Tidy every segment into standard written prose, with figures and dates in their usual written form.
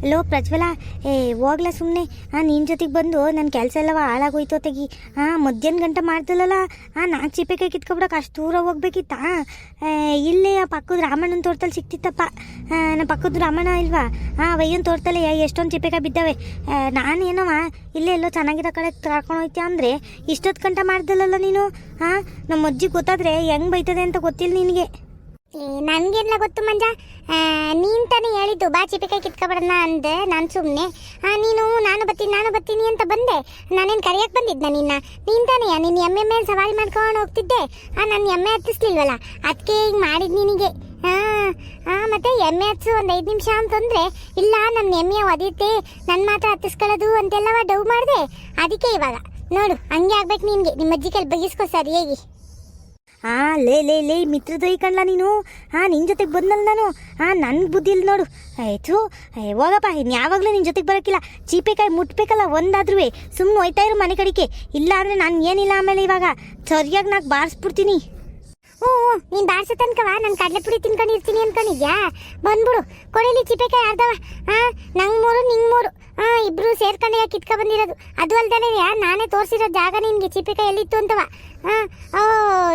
Low ಪ್ರಜ್ವಲ, ಹೋಗ್ಲಾ ಸುಮ್ಮನೆ. ನಿನ್ನ ಜೊತೆಗೆ ಬಂದು ನನ್ನ ಕೆಲಸ ಎಲ್ಲವ ಹಾಳಾಗೋಯ್ತು ತೆಗಿ. ಮಧ್ಯಾಹ್ನ ಗಂಟೆ ಮಾಡ್ದಲ್ಲ, ನಾಲ್ಕು ಚಿಪ್ಪೆಕಾಯಿ ಕಿತ್ಕೊಬಿಡಕ್ಕೆ ಅಷ್ಟು ದೂರ ಹೋಗ್ಬೇಕಿತ್ತಾ? ಇಲ್ಲೇ ಪಕ್ಕದ ರಾಮಣ್ಣನ ತೋಟದಲ್ಲಿ ಸಿಕ್ತಿತ್ತಪ್ಪ. ನಮ್ಮ ಪಕ್ಕದ ರಾಮಣ್ಣ ಇಲ್ವಾ, ವಯ್ಯನ ತೋಟದಲ್ಲಿ ಎಷ್ಟೊಂದು ಚಿಪ್ಪೆಕಾಯಿ ಬಿದ್ದಾವೆ. ನಾನೇನವ ಇಲ್ಲೇ ಎಲ್ಲೋ ಚೆನ್ನಾಗಿರೋ ಕಡೆ ಕರ್ಕೊಂಡು ಹೋಯ್ತೀಯ ಅಂದರೆ ಇಷ್ಟೊತ್ತು ಗಂಟೆ ಮಾಡ್ದಲ್ಲ ನೀನು. ನಮ್ಮ ಅಜ್ಜಿ ಗೊತ್ತಾದರೆ ಹೆಂಗೆ ಬೈತದೆ ಅಂತ ಗೊತ್ತಿಲ್ಲ ನಿನಗೆ. ನನಗೆಲ್ಲ ಗೊತ್ತು ಮಂಜ, ನೀನು ತಾನೇ ಹೇಳಿದ್ದು ಬಾ ಚಿಪಿಕಾಯಿ ಕಿತ್ಕೊಬಿಡೋಣ ಅಂದೆ. ನಾನು ಸುಮ್ಮನೆ ನೀನು ನಾನು ಬರ್ತೀನಿ ಅಂತ ಬಂದೆ. ನಾನೇನು ಕರೆಯಕ್ಕೆ ಬಂದಿದ್ದ ನಿನ್ನ? ನೀನು ತಾನೇ ನಿನ್ನ ಎಮ್ಮೆ ಮೇಲೆ ಸವಾರಿ ಮಾಡ್ಕೊಂಡು ಹೋಗ್ತಿದ್ದೆ. ನನ್ನ ಎಮ್ಮೆ ಹತ್ತಿಸ್ಲಿಲ್ವಲ್ಲ, ಅದಕ್ಕೆ ಹಿಂಗೆ ಮಾಡಿದ್ದು ನಿನಗೆ. ಮತ್ತೆ ಎಮ್ಮೆ ಹತ್ಸು ಒಂದು 5 ನಿಮಿಷ ಅಂತಂದರೆ ಇಲ್ಲ ನನ್ನ ಎಮ್ಮೆ ಒದೀತೆ, ನನ್ನ ಮಾತ್ರ ಹತ್ತಿಸ್ಕೊಳ್ಳೋದು ಅಂತೆಲ್ಲವ ಡವ್ ಮಾಡಿದೆ. ಅದಕ್ಕೆ ಇವಾಗ ನೋಡು ಹಂಗೆ ಆಗ್ಬೇಕು ನಿನಗೆ. ನಿಮ್ಮ ಅಜ್ಜಿ ಕೈಲಿ ಬಗ್ಗಿಸ್ಕೋ ಸರಿಯಾಗಿ. ಲೇ ಮಿತ್ರದೈ ಕಣ್ಲ ನೀನು. ನಿನ್ನ ಜೊತೆಗೆ ಬಂದಲ್ಲ ನಾನು. ನನ್ನ ಬುದ್ಧಿ ಇಲ್ಲ ನೋಡು. ಆಯ್ತು ಹೋಗಪ್ಪ, ಇನ್ನು ಯಾವಾಗಲೂ ನಿನ್ನ ಜೊತೆಗೆ ಬರೋಕ್ಕಿಲ್ಲ. ಚೀಪೆಕಾಯಿ ಮುಟ್ಬೇಕಲ್ಲ ಒಂದಾದ್ರೂ. ಸುಮ್ಮನೆ ಹೋಯ್ತಾ ಇರು ಮನೆ ಕಡೆಗೆ. ಇಲ್ಲ ಅಂದರೆ ನಾನು ಏನಿಲ್ಲ ಆಮೇಲೆ ಇವಾಗ ಸರಿಯಾಗಿ ನಾಲ್ಕು ಬಾರಿಸ್ಬಿಡ್ತೀನಿ. ನೀನು ಬಾರ್ಸೋ ತನಕವ ನಾನು ಕಡಲೆ ಪುಡಿ ತಿನ್ಕೊಂಡಿರ್ತೀನಿ ಅನ್ಕೊಂಡಿದ್ಯಾ? ಬಂದ್ಬಿಡು, ಕೊಡಲಿ ಚಿಪೆಕಾಯಿ ಅರ್ಧವ. ನಂಗೆ 3 ನಿಂಗೆ 3. ಇಬ್ರು ಸೇರ್ಕೊಂಡೆ ಕಿತ್ಕೊ ಬಂದಿರೋದು. ಅದು ಅಲ್ದಾನೆ ನಾನೇ ತೋರಿಸಿರೋ ಜಾಗ ನಿನ್ಗೆ ಚಿಪೆಕಾಯಿ ಎಲ್ಲಿತ್ತು ಅಂತವ.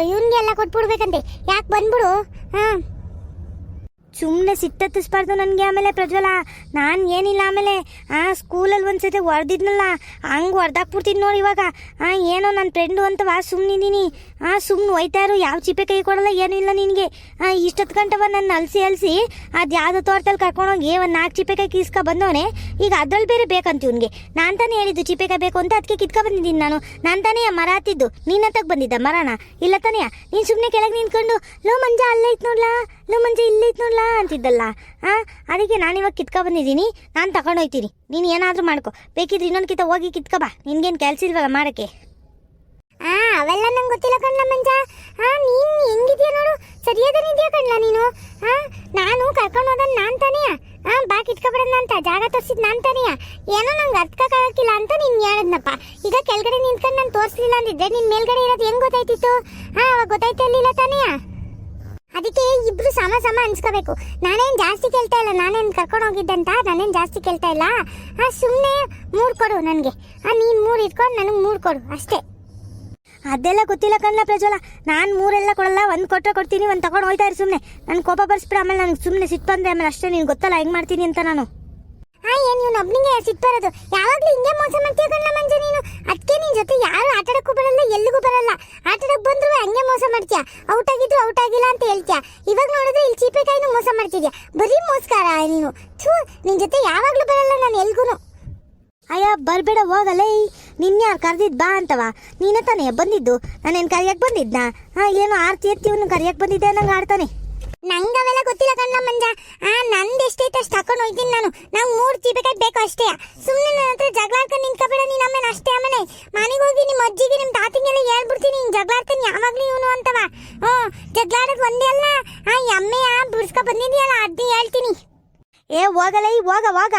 ಇವನ್ಗೆಲ್ಲ ಕೊಟ್ಬಿಡ್ಬೇಕಂತೆ. ಯಾಕೆ ಬಂದ್ಬಿಡು. ಸುಮ್ಮನೆ ಸಿಟ್ಟತ್ತಿಸ್ಬಾರ್ದು ನನಗೆ ಆಮೇಲೆ ಪ್ರಜ್ವಲ. ನಾನು ಏನಿಲ್ಲ ಆಮೇಲೆ ಸ್ಕೂಲಲ್ಲಿ ಒಂದ್ಸತಿ ಹೊಡೆದಿದ್ನಲ್ಲ, ಹಂಗೆ ಹೊಡೆದಾಕ್ಬಿಡ್ತೀನಿ ನೋಡಿ ಇವಾಗ. ಏನೋ ನನ್ನ ಫ್ರೆಂಡು ಅಂತವ ಸುಮ್ಮನಿದ್ದೀನಿ. ಸುಮ್ಮನೆ ಹೋಯ್ತಾರು, ಯಾವ ಚಿಪ್ಪೆ ಕೈ ಕೊಡಲ್ಲ ಏನೂ ಇಲ್ಲ ನಿನಗೆ. ಇಷ್ಟೊತ್ತು ಗಂಟವ ನನ್ನ ಅಲಸಿ ಅದು ಯಾವುದೋ ತೋಟದಲ್ಲಿ ಕರ್ಕೊಂಡೋಗಿ ಒಂದು 4 ಚಿಪ್ಪೆಕಾಯಿ ಕೀಸ್ಕೊ ಬಂದವನೇ. ಈಗ ಅದ್ರಲ್ಲಿ ಬೇರೆ ಬೇಕಂತ ಇವನಿಗೆ. ನಾನು ತಾನೇ ಹೇಳಿದ್ದು ಚಿಪ್ಪೆಕಾಯಿ ಬೇಕು ಅಂತ, ಅದಕ್ಕೆ ಕಿತ್ಕೊ ಬಂದಿದ್ದೀನಿ ನಾನು. ನಾನು ತಾನೇ ಮರ ಹತ್ತಿದ್ದು. ನೀನು ಹತ್ತಕ್ಕೆ ಬಂದಿದ್ದ ಮರನ? ಇಲ್ಲ ತಾನೇ. ನೀನು ಸುಮ್ಮನೆ ಕೆಳಗೆ ನಿಂತ್ಕೊಂಡು ಲೋ ಮಂಜ ಅಲ್ಲೇ ಐತೆ ನೋಡ್ಲಾ, ಲೋ ಮಂಜ ಇಲ್ಲೇ ಐತೆ ನೋಡ್ಲಾ ಅಂತಿದ್ದಲ್ಲ. ಅದಕ್ಕೆ ನಾನಿವಾಗ ಕಿತ್ಕೊ ಬಂದಿದ್ದೀನಿ. ನಾನು ತಗೊಂಡೋಗ್ತೀನಿ. ನೀನು ಏನಾದರೂ ಮಾಡ್ಕೊ. ಬೇಕಿದ್ರೆ ಇನ್ನೊಂದು ಕಿತ್ತ ಹೋಗಿ ಕಿತ್ಕೊ ಬಾ. ನಿನ್ಗೇನು ಕೆಲಸ ಇಲ್ವಲ್ಲ ಮಾಡೋಕ್ಕೆ. ಅವೆಲ್ಲ ನಂಗೆ ಗೊತ್ತಿಲ್ಲ ಕಣ್ಣ ಮಂಜ. ನೀನು ಹೆಂಗಿದ್ಯಾ ನೋಡು, ಸರಿಯಾದನಿದ್ಯಾ ಕಣ್ಣ ನೀನು. ನಾನು ಕರ್ಕೊಂಡು ಹೋದನ್ ನಾನು ತಾನೇ. ಬಾ ಕಿತ್ಕೊಬಿಡೋಣ ಅಂತ ಜಾಗ ತೋರಿಸಿದ್ ನಾನು ತಾನೇ. ಏನೋ ನಂಗೆ ಅರ್ಥಕ್ಕಾಗಕ್ಕಿಲ್ಲ ಅಂತ ನೀನು ಹೇಳಿದ್ನಪ್ಪ. ಈಗ ಕೆಳಗಡೆ ನಿಂತ್ಕೊಂಡು ನಾನು ತೋರಿಸ್ಲಿಲ್ಲ ಅಂದಿದ್ದೆ, ನಿನ್ನ ಮೇಲ್ಗಡೆ ಇರೋದು ಹೆಂಗೆ ಗೊತ್ತಾಯ್ತಿತ್ತು? ಅವಾಗ ಗೊತ್ತಾಯ್ತಿರ್ಲಿಲ್ಲ ತಾನೇ. ಅದಕ್ಕೆ ಇಬ್ರು ಸಮ ಅನ್ಸ್ಕೋಬೇಕು. ನಾನೇನು ಜಾಸ್ತಿ ಕೇಳ್ತಾ ಇಲ್ಲ, ನಾನೇನು ಕರ್ಕೊಂಡು ಹೋಗಿದ್ದಂತ ನಾನೇನು ಜಾಸ್ತಿ ಕೇಳ್ತಾ ಇಲ್ಲ. ಸುಮ್ಮನೆ 3 ಕೊಡು ನನಗೆ. ನೀನು 3 ಇಟ್ಕೊಂಡು ನನಗೆ 3 ಕೊಡು ಅಷ್ಟೇ. ಅದೆಲ್ಲ ಗೊತ್ತಿಲ್ಲ ಕಣ್ಣ ಪ್ರಜ್ವಲ. ನಾನು 3 ಎಲ್ಲ ಕೊಡಲ್ಲ, 1 ಕೊಟ್ಟರೆ ಕೊಡ್ತೀನಿ, 1 ತಗೊಂಡು ಹೋಯ್ತಾ ಇರು ಸುಮ್ಮನೆ. ನನ್ನ ಕೋಪ ಬರ್ಸ್ಬಿಡ ಆಮೇಲೆ. ನನಗೆ ಸುಮ್ಮನೆ ಸಿಟ್ಟು ಬಂದರೆ ಆಮೇಲೆ ಅಷ್ಟೇ. ನೀನು ಗೊತ್ತಲ್ಲ ಹೆಂಗೆ ಮಾಡ್ತೀನಿ ಅಂತ ನಾನು. ಏನು ಇವನು ಒಬ್ಬನಿಗೆ ಸಿಟ್ಟು ಬರೋದು? ಯಾವಾಗಲೂ ಹಿಂಗೆ ಮೋಸ ಮಾಡ್ತೀಯ ಕಣ್ಣ ಮಂಜ ನೀನು. ಅದಕ್ಕೆ ನಿನ್ನ ಜೊತೆ ಯಾರು ಆಟಾಡಕ್ಕೂ ಬರಲ್ಲ, ಎಲ್ಲಿಗೂ ಬರಲ್ಲ. ಆಟಾಡಕ್ಕೆ ಬಂದ್ರು ಹಂಗೆ ಮೋಸ ಮಾಡ್ತೀಯ. ಔಟ್ ಆಗಿದ್ರು ಔಟ್ ಆಗಿಲ್ಲ ಅಂತ ಹೇಳ್ತೀಯ. ಇವಾಗ ನೋಡಿದ್ರೆ ಇಲ್ಲಿ ಚೀಪೆಕಾಯಿನೂ ಮೋಸ ಮಾಡ್ತಿದ್ಯಾ. ಬರೀ ಮೋಸ್ಕಾರ ನೀನು. ನಿನ್ನ ಜೊತೆ ಯಾವಾಗಲೂ ಬರಲ್ಲ ನಾನು ಎಲ್ಗೂ. ಅಯ್ಯ ಬರಬೇಡ ಹೋಗಲೇ. ನಿನ್ಯಾರು ಕರೆದಿದ್ದು ಬಾ ಅಂತವ? ನೀನೇ ತಾನೇ ಬಂದಿದ್ದು. ನಾನೇನು ಕರಿಯಕ್ಕೆ ಬಂದಿದ್ನಾ? ಏನೋ ಆರ್ತಿ ಎತ್ತಿವನು ಕರಿಯಕ್ಕೆ ಬಂದಿದ್ದೆ ನಂಗೆ ಆಡ್ತಾನೆ. ನಂಗೆ ಅವೆಲ್ಲ ಗೊತ್ತಿಲ್ಲ ಕಣ್ಣ ಮಂಜ. ನಂದು ಎಷ್ಟೈತೆ ಅಷ್ಟು ಹಾಕೊಂಡು ಹೋಯ್ತೀನಿ ನಾನು. ನಂಗೆ 3 ಚೀಪೆಕಾಯಿ ಬೇಕು ಅಷ್ಟೇ. ಸುಮ್ಮನೆ ನನ್ನ ಹತ್ರ ಜಗಳ ಆಡ್ಕೊಂಡು ನಿಂತ್ಕೊಬೇಡ ನೀನು. ಆಮೇಲೆ ಅಷ್ಟೇ. ಆಮೇಲೆ ಮನೆಗೆ ಹೋಗಿ ನಿಮ್ಮ ಅಜ್ಜಿಗೆ ನಿಮ್ಮ ತಾತಿಗೆಲ್ಲ ಹೇಳ್ಬಿಡ್ತೀನಿ ಹಿಂಗೆ ಜಗಳ ಆಡ್ತಾನೆ ಯಾವಾಗಲೂ ಇವನು ಅಂತವ. ಜಗಳ ಆಡೋದು ಒಂದೇ ಅಲ್ಲ, ಎಮ್ಮೆಯ ಬಿಡ್ಸ್ಕೊ ಬಂದಿದ್ಯಲ್ಲ ಅದನ್ನ ಹೇಳ್ತೀನಿ. ಹೋಗಲೈ ಹೋಗ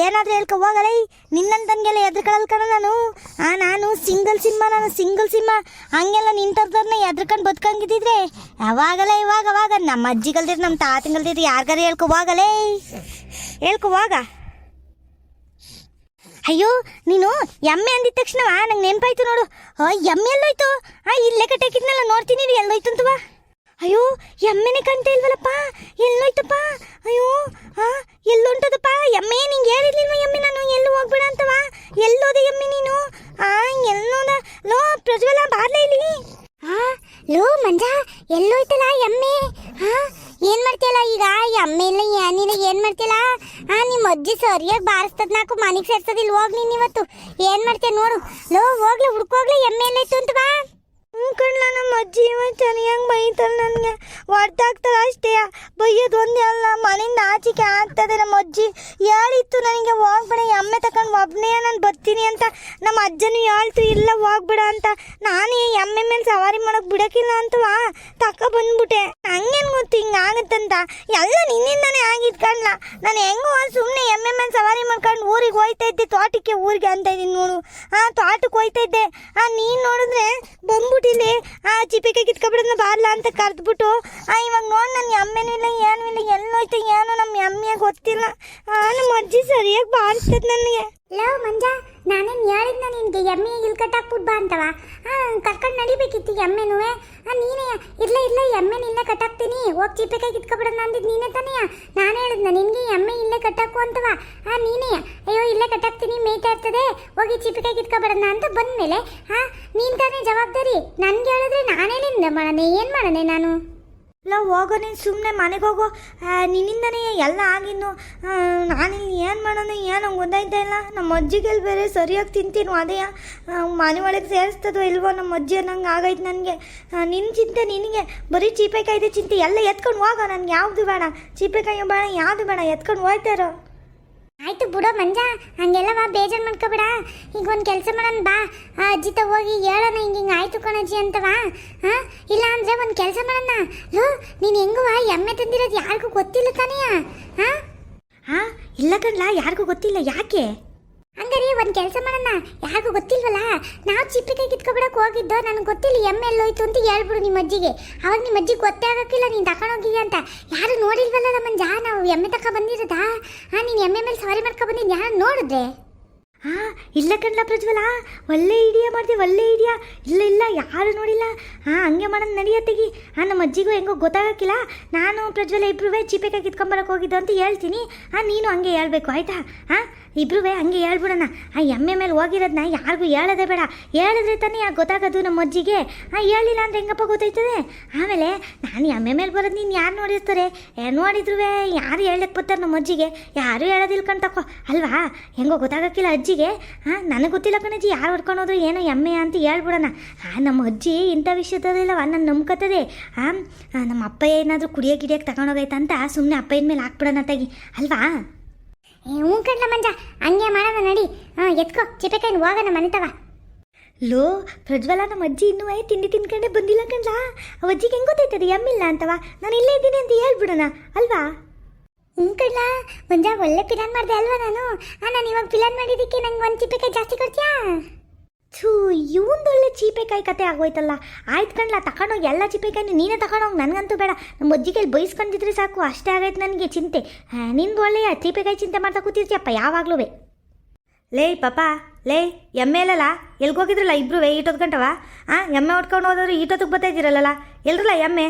ಏನಾದರೂ ಹೇಳ್ಕೊ ಹೋಗಲೈ. ನಿನ್ನಂತನ್ಗೆಲ್ಲ ಎದ್ರಕೊಳ್ಳಲ್ ಕಣ ನಾನು. ನಾನು ಸಿಂಗಲ್ ಸಿಂಹ ಹಂಗೆಲ್ಲ ನಿಂತರ್ದವ್ರನ್ನ ಎದ್ರಕೊಂಡು ಬದುಕಂಗಿದ್ದಿದ್ರೆ ಯಾವಾಗಲೇ ಇವಾಗ ನಮ್ಮ ಅಜ್ಜಿಗಲ್ದಿರಿ ನಮ್ಮ ತಾತಂಗಲ್ದಿರಿ ಯಾರಿಗಾರ ಹೇಳ್ಕೊ ಹೋಗ. ಅಯ್ಯೋ ನೀನು ಎಮ್ಮೆ ಅಂದಿದ ತಕ್ಷಣ ನಂಗೆ ನೆನಪಾಯ್ತು ನೋಡು. ಎಮ್ಮೆ ಎಲ್ಲೋಯ್ತು? ಇಲ್ಲೇ ಕಟ್ಟಾಕಿದ್ನಲ್ಲ ನೋಡ್ತೀನಿ ಎಲ್ಲೋಯ್ತು ಅಂತವ. ಅಯ್ಯೋ ಎಮ್ಮೆನೆ ಕಾಣ್ತಾ ಇಲ್ವಲ್ಲಪ್ಪ, ಎಲ್ಲೋಯ್ತಪ್ಪ? ಅಯ್ಯೋ ಎಲ್ಲುಂಟದಪ್ಪ ಎಮ್ಮೆ? ನಿಂಗೆ ಹೇಳಿರ್ಲಿಲ್ವ ಎಮ್ಮೆ ನಾನು ಎಲ್ಲೂ ಹೋಗ್ಬೇಡ ಅಂತವ? ಎಲ್ಲೋದೆ ಎಮ್ಮೆ ನೀನು? ಎಲ್ಲೋದ? ಲೋ ಪ್ರಜ್ವಲ ಬಾರ್ಲೆ ಇಲ್ಲಿ. ಲೋ ಮಂಜ ಎಲ್ಲೋಯ್ತಲ್ಲ ಎಮ್ಮೆ? ಏನ್ ಮಾಡ್ತೀಯಲ್ಲ ಈಗ? ಎಮ್ಮೆ ಇಲ್ಲ ಏನಿಲ್ಲ, ಏನ್ ಮಾಡ್ತೀಯಲ್ಲ? ನಿಮ್ಮ ಅಜ್ಜಿ ಸರಿಯಾಗಿ ಬಾರಿಸ್ತದ ನಾಲ್ಕು ಮನೆಗೆ ಸೇರ್ಸೋದಿಲ್ಲ. ಹೋಗ್ ನೀನು ಇವತ್ತು ಏನ್ ಮಾಡ್ತೀಯ ನೋಡು. ಲೋ ಹೋಗ್ಲಿ ಹುಡ್ಕೋಗ್ಲಿ ಎಮ್ಮೆ ಎಲ್ಲೋಯ್ತು ಅಂತ ಬಾ. ಕಣ್ಣ ನಮ್ಮ ಅಜ್ಜಿ ಇವತ್ತು ಚೆನ್ನಾಗಿ ಬೈತಾಳೆ. ನನಗೆ ಹೊರ್ತಾಗ್ತಾಳೆ ಅಷ್ಟೇ. ಬೈಯೋದು ಒಂದೇ ಅಲ್ಲ, ಮನೆಯಿಂದ ಆಚೆಗೆ ಆಗ್ತದೆ. ನಮ್ಮ ಅಜ್ಜಿ ಹೇಳಿತ್ತು ನನಗೆ ಹೋಗ್ಬೇಡ ಎಮ್ಮೆ ತಗೊಂಡು ಒಬ್ಬನೇ ನಾನು ಬರ್ತೀನಿ ಅಂತ. ನಮ್ಮ ಅಜ್ಜನೂ ಹೇಳ್ತು ಇಲ್ಲ ಹೋಗ್ಬೇಡ ಅಂತ. ನಾನು ಎಮ್ಮೆ ಮೇಲೆ ಸವಾರಿ ಮಾಡೋಕೆ ಬಿಡೋಕ್ಕಿಲ್ಲ ಅಂತವಾ ಬಂದ್ಬಿಟ್ಟೆ. ಹಂಗೇನು ಗೊತ್ತು ಹಿಂಗೆ ಆಗುತ್ತಂತ? ಎಲ್ಲ ನಿನ್ನಿಂದಾನೇ ಆಗಿದ್ದು ಕಣ್ಣ. ನಾನು ಹೆಂಗೋ ಸುಮ್ಮನೆ ಎಮ್ಮೆ ಮೇಲೆ ಸವಾರಿ ಮಾಡ್ಕೊಂಡು ಊರಿಗೆ ಹೋಯ್ತಾ ಇದ್ದೆ, ತೋಟಕ್ಕೆ ಊರಿಗೆ ಅಂತ ಇದ್ದೀನಿ ನೋಡು. ತೋಟಕ್ಕೆ ಹೋಯ್ತಾ ಇದ್ದೆ. ನೀನು ನೋಡಿದ್ರೆ ಬಂದ್ಬಿಟ್ಟಿಲ್ಲಿ ಚಿಪಿಕೆ ಕಿತ್ಕೊಬಿಡೋದನ್ನ ಬಾರ್ಲ ಅಂತ ಕರೆದ್ಬಿಟ್ಟು ಇವಾಗ ನೋಡಿ ನನ್ನ ಅಮ್ಮೇನೂ ಇಲ್ಲ ಏನೂ ಇಲ್ಲ, ಎಲ್ಲೋಯ್ತು ಏನೋ ನಮ್ಮ ಅಮ್ಮಿಯಾಗ ಗೊತ್ತಿಲ್ಲ. ನಮ್ಮ ಅಜ್ಜಿ ಸರಿಯಾಗಿ ಬಾರಿಸ್ತದೆ ನನಗೆ. ಲವ್ ಮಂಜ, ನಾನೇನು ಹೇಳಿದ್ನ ನಿನಗೆ ಎಮ್ಮೆ ಇಲ್ಲಿ ಕಟ್ಟಾಕ್ಬಿಟ್ಟು ಬಾ ಅಂತವ? ಕರ್ಕೊಂಡು ನಡಿಬೇಕಿತ್ತು ಎಮ್ಮೆನೂ. ನೀನೇ ಇಲ್ಲ ಎಮ್ಮೆನ ಇಲ್ಲೇ ಕಟ್ಟಾಕ್ತೀನಿ, ಹೋಗಿ ಚಿಪ್ಪೆಕಾಯಿ ಕಿತ್ಕೊಬಿಡೋಣ ಅಂದಿದ್ದು ನೀನೇ ತಾನೇ? ನಾನು ಹೇಳಿದ್ನ ನಿನಗೆ ಎಮ್ಮೆ ಇಲ್ಲೇ ಕಟ್ಟಾಕು ಅಂತವ? ನೀನೇ ಅಯ್ಯೋ ಇಲ್ಲೇ ಕಟ್ಟಾಕ್ತೀನಿ ಮೇಯ್ತಾ ಇರ್ತದೆ, ಹೋಗಿ ಚಿಪ್ಪೆಕಾಯಿ ಕಿತ್ಕೊಬಿಡೋಣ ಅಂತ ಬಂದಮೇಲೆ ನೀನು ತಾನೇ ಜವಾಬ್ದಾರಿ. ನನಗೆ ಹೇಳಿದ್ರೆ ನಾನೇನಿಂದ ಮಾಡೋಣ, ಏನು ಮಾಡೋಣ ನಾನು? ಇಲ್ಲ ಹೋಗೋ, ನೀನು ಸುಮ್ಮನೆ ಮನೆಗೆ ಹೋಗೋ. ನಿನ್ನಿಂದನೇ ಎಲ್ಲ ಆಗಿನ್ನು. ನಾನಿಲ್ಲಿ ಏನು ಮಾಡೋಣ ಏನೋ ಗೊತ್ತಾಯ್ತಾ ಇಲ್ಲ. ನಮ್ಮ ಅಜ್ಜಿಗೆಲ್ಲಿ ಬೇರೆ ಸರಿಯಾಗಿ ತಿಂತೀನೋ ಅದೇ ಮನೆ ಒಳಗೆ ಸೇರಿಸ್ತದೋ ಇಲ್ವೋ ನಮ್ಮ ಅಜ್ಜಿ ಅನ್ನಂಗೆ ಆಗೈತೆ ನನಗೆ. ನಿನ್ನ ಚಿಂತೆ ನಿನಗೆ, ಬರೀ ಚೀಪೆಕಾಯಿದೆ ಚಿಂತೆ. ಎಲ್ಲ ಎತ್ಕೊಂಡು ಹೋಗೋ, ನನಗೆ ಯಾವುದು ಬೇಡ, ಚೀಪೆಕಾಯಿ ಬೇಡ, ಯಾವುದು ಬೇಡ, ಎತ್ಕೊಂಡು ಹೋಗ್ತಾರೋ. ಆಯ್ತು ಬಿಡೋ ಮಂಜ, ಹಂಗೆಲ್ಲವ ಬೇಜಾರು ಮಾಡ್ಕೊಬೇಡ. ಈಗ ಒಂದು ಕೆಲಸ ಮಾಡೋಣ ಬಾ, ಅಜ್ಜಿ ಹೋಗಿ ಹೇಳೋಣ ಹಿಂಗೆ ಆಯ್ತು ಕಣಜ್ಜಿ ಅಂತವ. ಇಲ್ಲ ಅಂದರೆ ಒಂದು ಕೆಲಸ ಮಾಡೋಣ. ನೀನು ಹೆಂಗುವ ಎಮ್ಮೆ ತಂದಿರೋದು ಯಾರಿಗೂ ಗೊತ್ತಿಲ್ಲ ತಾನೆಯಾ? ಇಲ್ಲ ಕಣ್ಲಾ, ಯಾರಿಗೂ ಗೊತ್ತಿಲ್ಲ. ಯಾಕೆ? ಹಂಗಾರೆ ಒಂದು ಕೆಲಸ ಮಾಡೋಣ, ಯಾರಿಗೂ ಗೊತ್ತಿಲ್ವಲ್ಲ, ನಾವು ಚಿಪ್ಪಿಕಾಯಿ ಕಿತ್ಕೊಬಿಡಕ್ಕೆ ಹೋಗಿದ್ದೋ, ನನಗೆ ಗೊತ್ತಿಲ್ಲ ಎಮ್ಮೆ ಎಲ್ಲೋಯ್ತು ಅಂತ ಹೇಳ್ಬಿಡು ನಿಮ್ಮ ಅಜ್ಜಿಗೆ. ಅವಾಗ ನಿಮ್ಮ ಅಜ್ಜಿಗೆ ಗೊತ್ತೇ ಆಗೋಕ್ಕಿಲ್ಲ ನೀನು ತಗೊಂಡೋಗಿದ್ಯಾ ಅಂತ. ಯಾರು ನೋಡಿಲ್ವಲ್ಲ ನಮ್ಮಂಜ, ನಾವು ಎಮ್ಮೆ ತಕ ಬಂದಿರೋದಾ? ನೀನು ಎಮ್ಮೆ ಮೇಲೆ ಸವಾರಿ ಮಾಡ್ಕೊ ಬಂದಿದ್ದು ಯಾರು ನೋಡಿದ್ರೆ? ಇಲ್ಲ ಕಣ್ಲ ಪ್ರಜ್ವಲ, ಒಳ್ಳೆ ಐಡಿಯಾ ಮಾಡಿದೆ, ಒಳ್ಳೆ ಐಡಿಯಾ. ಇಲ್ಲ ಯಾರು ನೋಡಿಲ್ಲ. ಹಂಗೆ ಮಾಡೋದು ನಡೆಯತ್ತೆಗಿ. ನಮ್ಮ ಅಜ್ಜಿಗೂ ಹೆಂಗೋ ಗೊತ್ತಾಗಕ್ಕಿಲ್ಲ. ನಾನು ಪ್ರಜ್ವಲ ಇಬ್ರೂ ಚೀಪೆಕಾಯಿ ಕಿತ್ಕೊಂಬರಕ್ಕೆ ಹೋಗಿದ್ದು ಅಂತ ಹೇಳ್ತೀನಿ. ನೀನು ಹಂಗೆ ಹೇಳ್ಬೇಕು ಆಯ್ತಾ? ಇಬ್ರೂ ಹಂಗೆ ಹೇಳ್ಬಿಡೋಣ. ಎಮ್ಮೆ ಮೇಲೆ ಹೋಗಿರೋದನ್ನ ಯಾರಿಗೂ ಹೇಳೋದೇ ಬೇಡ. ಹೇಳಿದ್ರೆ ತಾನೇ ಗೊತ್ತಾಗೋದು ನಮ್ಮ ಅಜ್ಜಿಗೆ. ಹೇಳಿಲ್ಲ ಅಂದ್ರೆ ಹೆಂಗಪ್ಪ ಗೊತ್ತಾಯ್ತದೆ? ಆಮೇಲೆ ನಾನು ಎಮ್ಮೆ ಮೇಲೆ ಬರೋದು ನೀನು ಯಾರು ನೋಡಿರ್ತಾರೆ? ನೋಡಿದ್ರು ಯಾರು ಹೇಳಕ್ಕೆ ಬರ್ತಾರೆ ನಮ್ಮ ಅಜ್ಜಿಗೆ? ಯಾರು ಹೇಳೋದಿಲ್ಲ ಕಣ್ತಕೋ ಅಲ್ವಾ? ಹೆಂಗೋ ಗೊತ್ತಾಗಕ್ಕಿಲ್ಲ ಅಜ್ಜಿಗೆ. ನನಗೆ ಗೊತ್ತಿಲ್ಲ ಕಣಜ್ಜಿ, ಯಾರು ಹೊಡ್ಕೊಂಡೋದ್ರು ಏನೋ ಎಮ್ಮೆ ಅಂತ ಹೇಳ್ಬಿಡೋಣ. ನಮ್ಮ ಅಜ್ಜಿ ಇಂಥ ವಿಷಯದಲ್ಲಿಲ್ಲವ ನನ್ನ ನಂಬ್ಕತ್ತದೆ. ನಮ್ಮ ಅಪ್ಪ ಏನಾದರೂ ಕುಡಿಯೋಕೆ ತಗೊಂಡೋಗೈತೆ ಅಂತ ಸುಮ್ಮನೆ ಅಪ್ಪಯ್ಯನ ಮೇಲೆ ಹಾಕ್ಬಿಡೋಣ ತೆಗಿ ಅಲ್ವಾ? ಹ್ಞೂ ಕಣ್ಲ ಮಂಜ, ಹಂಗೆ ಮಾಡೋಣ ನಡಿ. ಎತ್ಕೋ ಚಿಪ್ಪೆಕಾಯಿನ ಹೋಗೋಣ ಮನೆತವ. ಲೋ ಪ್ರಜ್ವಲ, ನಮ್ಮ ಅಜ್ಜಿ ಇನ್ನೂ ತಿಂಡಿ ತಿನ್ಕೊಂಡೆ ಬಂದಿಲ್ಲ ಕಣ್ಲ. ಅಜ್ಜಿಗೆ ಹೆಂಗೆ ಗೊತ್ತಾಯ್ತದೆ ಎಮ್ಮಿಲ್ಲ ಅಂತವ? ನಾನು ಇಲ್ಲೇ ಇದ್ದೀನಿ ಅಂತ ಹೇಳ್ಬಿಡೋಣ ಅಲ್ವಾ? ಹ್ಞೂ ಕಣ್ಲ ಮಂಜ, ಒಳ್ಳೆ ಪಿಲಾನ್ ಮಾಡಿದೆ ಅಲ್ವಾ ನಾನು? ನಾನು ಇವಾಗ ಪಿಲಾನ್ ಮಾಡಿದ್ದಕ್ಕೆ ನಂಗೆ ಒಂದು ಚಿಪ್ಪೆಕಾಯಿ ಜಾಸ್ತಿ ಕೊಡ್ತೀಯಾ? ಇವೊಂದೊಳ್ಳೆ ಚೀಪೆಕಾಯಿ ಕತೆ ಆಗೋಯ್ತಲ್ಲ. ಆಯ್ತು ಕಣ್ಲ, ತಗೊಂಡೋಗಿ ಎಲ್ಲ ಚೀಪೆಕಾಯಿನ ನೀನೇ ತಗೊಂಡೋಗಿ, ನನಗಂತೂ ಬೇಡ. ನಮ್ಮ ಅಜ್ಜಿಗೆ ಬೈಸ್ಕೊಂಡಿದ್ರೆ ಸಾಕು, ಅಷ್ಟೇ ಆಗೈತೆ ನನಗೆ ಚಿಂತೆ. ನಿಂದು ಒಳ್ಳೆಯ ಚೀಪೆಕಾಯಿ ಚಿಂತೆ ಮಾಡ್ತಾ ಕೂತಿರ್ತೀಯಪ್ಪ ಯಾವಾಗಲೂ. ಲೇ ಪಾಪ, ಲೇ ಎಮ್ಮೆ ಅಲ್ಲಲ್ಲ, ಎಲ್ಗೋಗಿದ್ರಲ್ಲ ಇಬ್ರು ಈಟೊತ್ತು ಗಂಟವ? ಎಮ್ಮೆ ಹೊಡ್ಕೊಂಡು ಹೋದವ್ರು ಈಟೊತ್ತಿಗೆ ಬರ್ತಾ ಇದ್ದೀರಲ್ಲ, ಎಲ್ರಲ್ಲ ಎಮ್ಮೆ?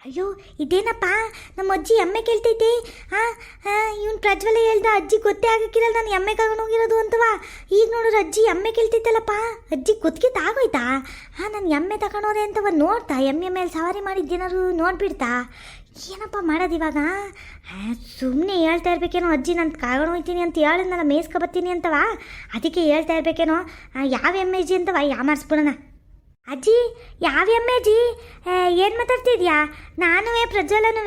ಅಯ್ಯೋ ಇದೇನಪ್ಪ, ನಮ್ಮ ಅಜ್ಜಿ ಎಮ್ಮೆ ಕೇಳ್ತೈತಿ. ಇವನು ಪ್ರಜ್ವಲ ಹೇಳ್ದ ಅಜ್ಜಿ ಗೊತ್ತೇ ಆಗಕ್ಕಿರಲ್ಲ ನಾನು ಎಮ್ಮೆ ಕರ್ಕೊಂಡು ಹೋಗಿರೋದು ಅಂತವಾ. ಈಗ ನೋಡಿದ್ರೆ ಅಜ್ಜಿ ಎಮ್ಮೆ ಕೇಳ್ತೈತಲ್ಲಪ್ಪ, ಅಜ್ಜಿ ಗೊತ್ತಿಗೆ ಆಗೋಯ್ತಾ? ನಾನು ಎಮ್ಮೆ ತಗೊಂಡೋದೆ ಅಂತವ ನೋಡ್ತಾ, ಎಮ್ಮೆ ಮೇಲೆ ಸವಾರಿ ಮಾಡಿದ್ದೇನಾದ್ರು ನೋಡ್ಬಿಡ್ತಾ? ಏನಪ್ಪ ಮಾಡೋದು ಇವಾಗ? ಸುಮ್ಮನೆ ಹೇಳ್ತಾ ಇರ್ಬೇಕೇನೋ, ಅಜ್ಜಿ ನಾನು ಕರ್ಕೊಂಡು ಹೋಗ್ತೀನಿ ಅಂತ ಹೇಳಿದ್ನಲ್ಲ, ಮೇಯ್ಸ್ಕೊ ಬರ್ತೀನಿ ಅಂತವಾ, ಅದಕ್ಕೆ ಹೇಳ್ತಾ ಇರ್ಬೇಕೇನೋ. ಯಾವ ಎಮ್ಮೆ ಅಜ್ಜಿ ಅಂತವ ಯಾಮಾರಿಸ್ಬಿಡೋಣ. ಅಜ್ಜಿ ಯಾವ ಎಮ್ಮೆ ಅಜ್ಜಿ? ಏನು ಮಾತಾಡ್ತಿದ್ಯಾ? ನಾನು ಪ್ರಜ್ವಲನೂ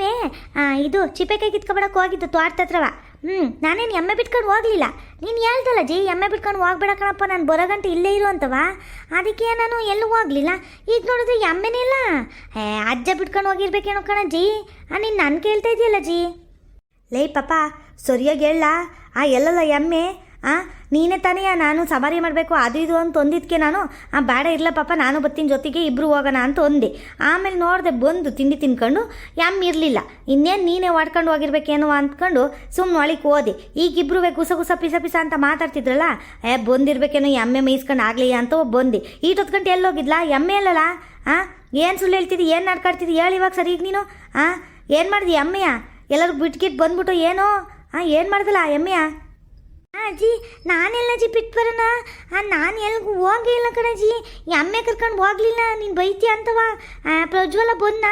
ಇದು ಚಿಪ್ಪೆಕಾಯಿ ಕಿತ್ಕೊಬಿಡಕ್ಕೆ ಹೋಗಿದ್ದು ತೋಟದ ಹತ್ರವ. ನಾನೇನು ಎಮ್ಮೆ ಬಿಟ್ಕೊಂಡು ಹೋಗಲಿಲ್ಲ. ನೀನು ಹೇಳ್ದಲ್ಲ ಅಜ್ಜಿ ಎಮ್ಮೆ ಬಿಟ್ಕೊಂಡು ಹೋಗ್ಬೇಡ ಕಣಪ್ಪ, ನಾನು ಬರೋ ಗಂಟೆ ಇಲ್ಲೇ ಇರು ಅಂತವ, ಅದಕ್ಕೆ ನಾನು ಎಲ್ಲೂ ಹೋಗಲಿಲ್ಲ. ಈಗ ನೋಡಿದ್ರೆ ಎಮ್ಮೆನೇ ಇಲ್ಲ. ಅಜ್ಜ ಬಿಟ್ಕೊಂಡು ಹೋಗಿರ್ಬೇಕೇನೋ ಕಣಜ್ಜಿ. ನೀನು ನಾನು ಕೇಳ್ತಾ ಇದೆಯಲ್ಲ ಅಜ್ಜಿ. ಲೇ ಪಾಪ ಸರಿಯಾಗಿ ಹೇಳ. ಎಲ್ಲಲ್ಲ ಎಮ್ಮೆ? ನೀನೇ ತಾನೇ ನಾನು ಸವಾರಿ ಮಾಡಬೇಕು ಅದು ಇದು ಅಂತ ಒಂದಿದ್ಕೆ ನಾನು ಬೇಡ ಇರಲ ಪಾಪ ನಾನು ಬರ್ತೀನಿ ಜೊತೆಗೆ ಇಬ್ಬರು ಹೋಗೋಣ ಅಂತ ಒಂದೆ. ಆಮೇಲೆ ನೋಡಿದೆ ಬಂದು ತಿಂಡಿ ತಿನ್ಕೊಂಡು ಎಮ್ಮೆ ಇರಲಿಲ್ಲ. ಇನ್ನೇನು ನೀನೇ ಹೊಡ್ಕೊಂಡು ಹೋಗಿರ್ಬೇಕೇನೋ ಅಂದ್ಕೊಂಡು ಸುಮ್ಮನೆ ಒಳಗೆ ಹೋದೆ. ಈಗ ಇಬ್ಬರು ಗುಸ ಗುಸ ಪಿಸ ಅಂತ ಮಾತಾಡ್ತಿದ್ರಲ್ಲ, ಬಂದಿರ್ಬೇಕೇನೋ ಎಮ್ಮೆ ಮೇಯಿಸ್ಕೊಂಡು ಆಗಲಿ ಅಂತ ಬಂದೆ. ಈಟೊತ್ತು ಗಂಟೆ ಎಲ್ಲೋಗಿದ್ಲಾ? ಎಮ್ಮೆ ಅಲ್ಲಲ್ಲ. ಏನು ಸುಳ್ಳು ಹೇಳ್ತಿದ್ದಿ, ಏನು ನಾಡ್ಕಾಡ್ತಿದ್ದಿ ಹೇಳಿ ಇವಾಗ ಸರಿ. ಈಗ ನೀನು ಏನು ಮಾಡಿದಿ ಎಮ್ಮೆಯ? ಎಲ್ಲರೂ ಬಿಟ್ಗಿಟ್ಟು ಬಂದ್ಬಿಟ್ಟು ಏನೋ ಏನು ಮಾಡ್ದಲ್ಲ ಎಮ್ಮೆಯ? ಅಜ್ಜಿ ನಾನೆಲ್ಲ ಅಜ್ಜಿ ಬಿಟ್ಟು ಬರೋಣ. ನಾನು ಎಲ್ಗೂ ಹೋಗೇ ಇಲ್ಲ ಕಣಜ್ಜಿ, ಎಮ್ಮೆ ಕರ್ಕೊಂಡು ಹೋಗ್ಲಿಲ್ಲ. ನೀನು ಬೈತೀಯ ಅಂತವ. ಪ್ರಜ್ವಲ ಬಂದ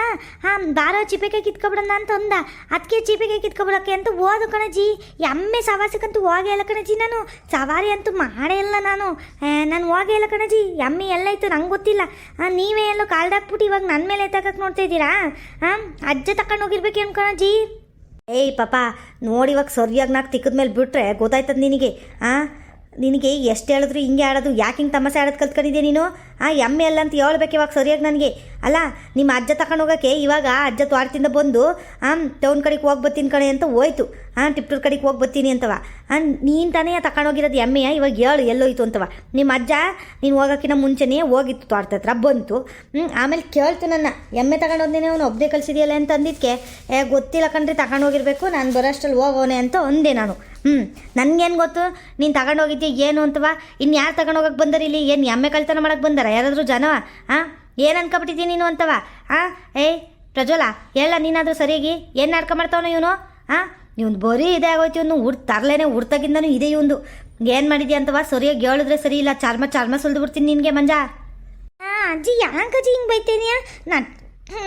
ಬಾರೋ ಚಿಪ್ಪೆಕಾಯಿ ಕಿತ್ಕೊಬಿಡೋಣ ಅಂತ ಅಂದ, ಅದಕ್ಕೆ ಚಿಪ್ಪೆಕಾಯಿ ಕಿತ್ಕೊಬಿಡೋಕ್ಕೆ ಅಂತ ಹೋದು ಕಣಜ್ಜಿ. ಎಮ್ಮೆ ಸವಾಸಕ್ಕಂತೂ ಹೋಗೇ ಇಲ್ಲ ಕಣಜ್ಜಿ, ನಾನು ಸವಾರಿ ಅಂತೂ ಮಾಡೇ ಇಲ್ಲ. ನಾನು ಹೋಗೇ ಇಲ್ಲ ಕಣಜ್ಜಿ. ಎಮ್ಮೆ ಎಲ್ಲ ಇತ್ತು ನಂಗೆ ಗೊತ್ತಿಲ್ಲ. ನೀವೇ ಎಲ್ಲೋ ಕಾಲ್ದಾಕ್ಬಿಟ್ಟು ಇವಾಗ ನನ್ನ ಮೇಲೆ ಎತ್ತಕಕ್ಕೆ ನೋಡ್ತಾ ಇದ್ದೀರಾ? ಅಜ್ಜ ತಗೊಂಡು ಹೋಗಿರ್ಬೇಕೇನು ಕಣಜ್ಜಿ? ಏಯ್ ಪಾಪ ನೋಡಿ ಇವಾಗ ಸರಿಯಾಗಿ ನಾಲ್ಕು ತಿಕ್ಕದ ಮೇಲೆ ಬಿಟ್ರೆ ಗೊತ್ತಾಯ್ತದ ನಿನಗೆ. ನಿನಗೆ ಎಷ್ಟು ಹೇಳಿದ್ರು ಹಿಂಗೆ ಆಡೋದು, ಯಾಕೆ ಹಿಂಗೆ ತಮಾಷೆ ಆಡೋದು ಕಲ್ತ್ಕೊಂಡಿದ್ದೆ ನೀನು? ಎಮ್ಮೆ ಅಲ್ಲ ಅಂತ ಹೇಳ್ಬೇಕು ಇವಾಗ ಸರಿಯಾಗಿ ನನಗೆ. ಅಲ್ಲ ನಿಮ್ಮ ಅಜ್ಜ ತಗೊಂಡು ಹೋಗೋಕ್ಕೆ ಇವಾಗ ಅಜ್ಜ ತೋಟದಿಂದ ಬಂದು ಟೌನ್ ಕಡೆಗೆ ಹೋಗಿ ಬರ್ತೀನಿ ಕಡೆ ಅಂತ ಹೋಯ್ತು. ಟಿಪ್ಟೂರ್ ಕಡೆಗೆ ಹೋಗಿ ಬರ್ತೀನಿ ಅಂತವ. ನೀನು ತಾನೇ ತಗೊಂಡೋಗಿರೋದು ಎಮ್ಮೆಯ, ಇವಾಗ ಹೇಳು ಎಲ್ಲೋಯ್ತು ಅಂತವ. ನಿಮ್ಮ ಅಜ್ಜ ನೀನು ಹೋಗೋಕ್ಕಿಂತ ಮುಂಚೆನೇ ಹೋಗಿತ್ತು ತೋಟದ ಹತ್ರ ಬಂತು. ಆಮೇಲೆ ಕೇಳ್ತು ನನ್ನ, ಎಮ್ಮೆ ತಗೊಂಡೋದೇನೆ ಅವನು ಒಬ್ಬನೇ ಕಳಿಸಿದೆಯಲ್ಲ ಅಂತ ಅಂದಿದ್ದಕ್ಕೆ, ಗೊತ್ತಿಲ್ಲ ಕಣ್ರಿ ತಗೊಂಡೋಗಿರ್ಬೇಕು, ನಾನು ಬರೋಷ್ಟಲ್ಲಿ ಹೋಗೋನೆ ಅಂತ ಅಂದೆ ನಾನು. ನನಗೇನು ಗೊತ್ತು ನೀನು ತಗೊಂಡೋಗಿದ್ದೆ ಏನು ಅಂತವ. ಇನ್ನು ಯಾರು ತಗೊಂಡೋಗಕ್ಕೆ ಬಂದಾರ ಇಲ್ಲಿ? ಏನು ಎಮ್ಮೆ ಕಳ್ತನ ಮಾಡೋಕ್ಕೆ ಬಂದಾರ ಯಾರಾದರೂ ಜನವ? ಏನು ಅನ್ಕೊಬಿಟ್ಟಿದ್ದೀನಿ ನೀನು ಅಂತವ. ಏಯ್ ಪ್ರಜ್ವಲ ಹೇಳ ನೀನಾದರೂ ಸರಿಯಾಗಿ ಏನು ನಾಟಕ ಮಾಡ್ತಾವನು ಇವನು? ಇವನು ಬರೀ ಇದೇ ಆಗೋಯ್ತು, ಇವನು ತರಲೇನೆ ಹುಡ್ತಾಗಿಂದನೂ ಇದೆ ಇವನು. ಏನು ಮಾಡಿದ್ಯಾ ಅಂತವ ಸರಿಯಾಗಿ ಹೇಳಿದ್ರೆ ಸರಿ ಇಲ್ಲ ಚಾರ್ಮ ಸುಲ್ದು ಬಿಡ್ತೀನಿ ನಿನಗೆ ಮಂಜಾ. ಅಜ್ಜಿ ಯಾಕಜ್ಜಿ ಹಿಂಗೆ ಬೈತೀನಿಯ?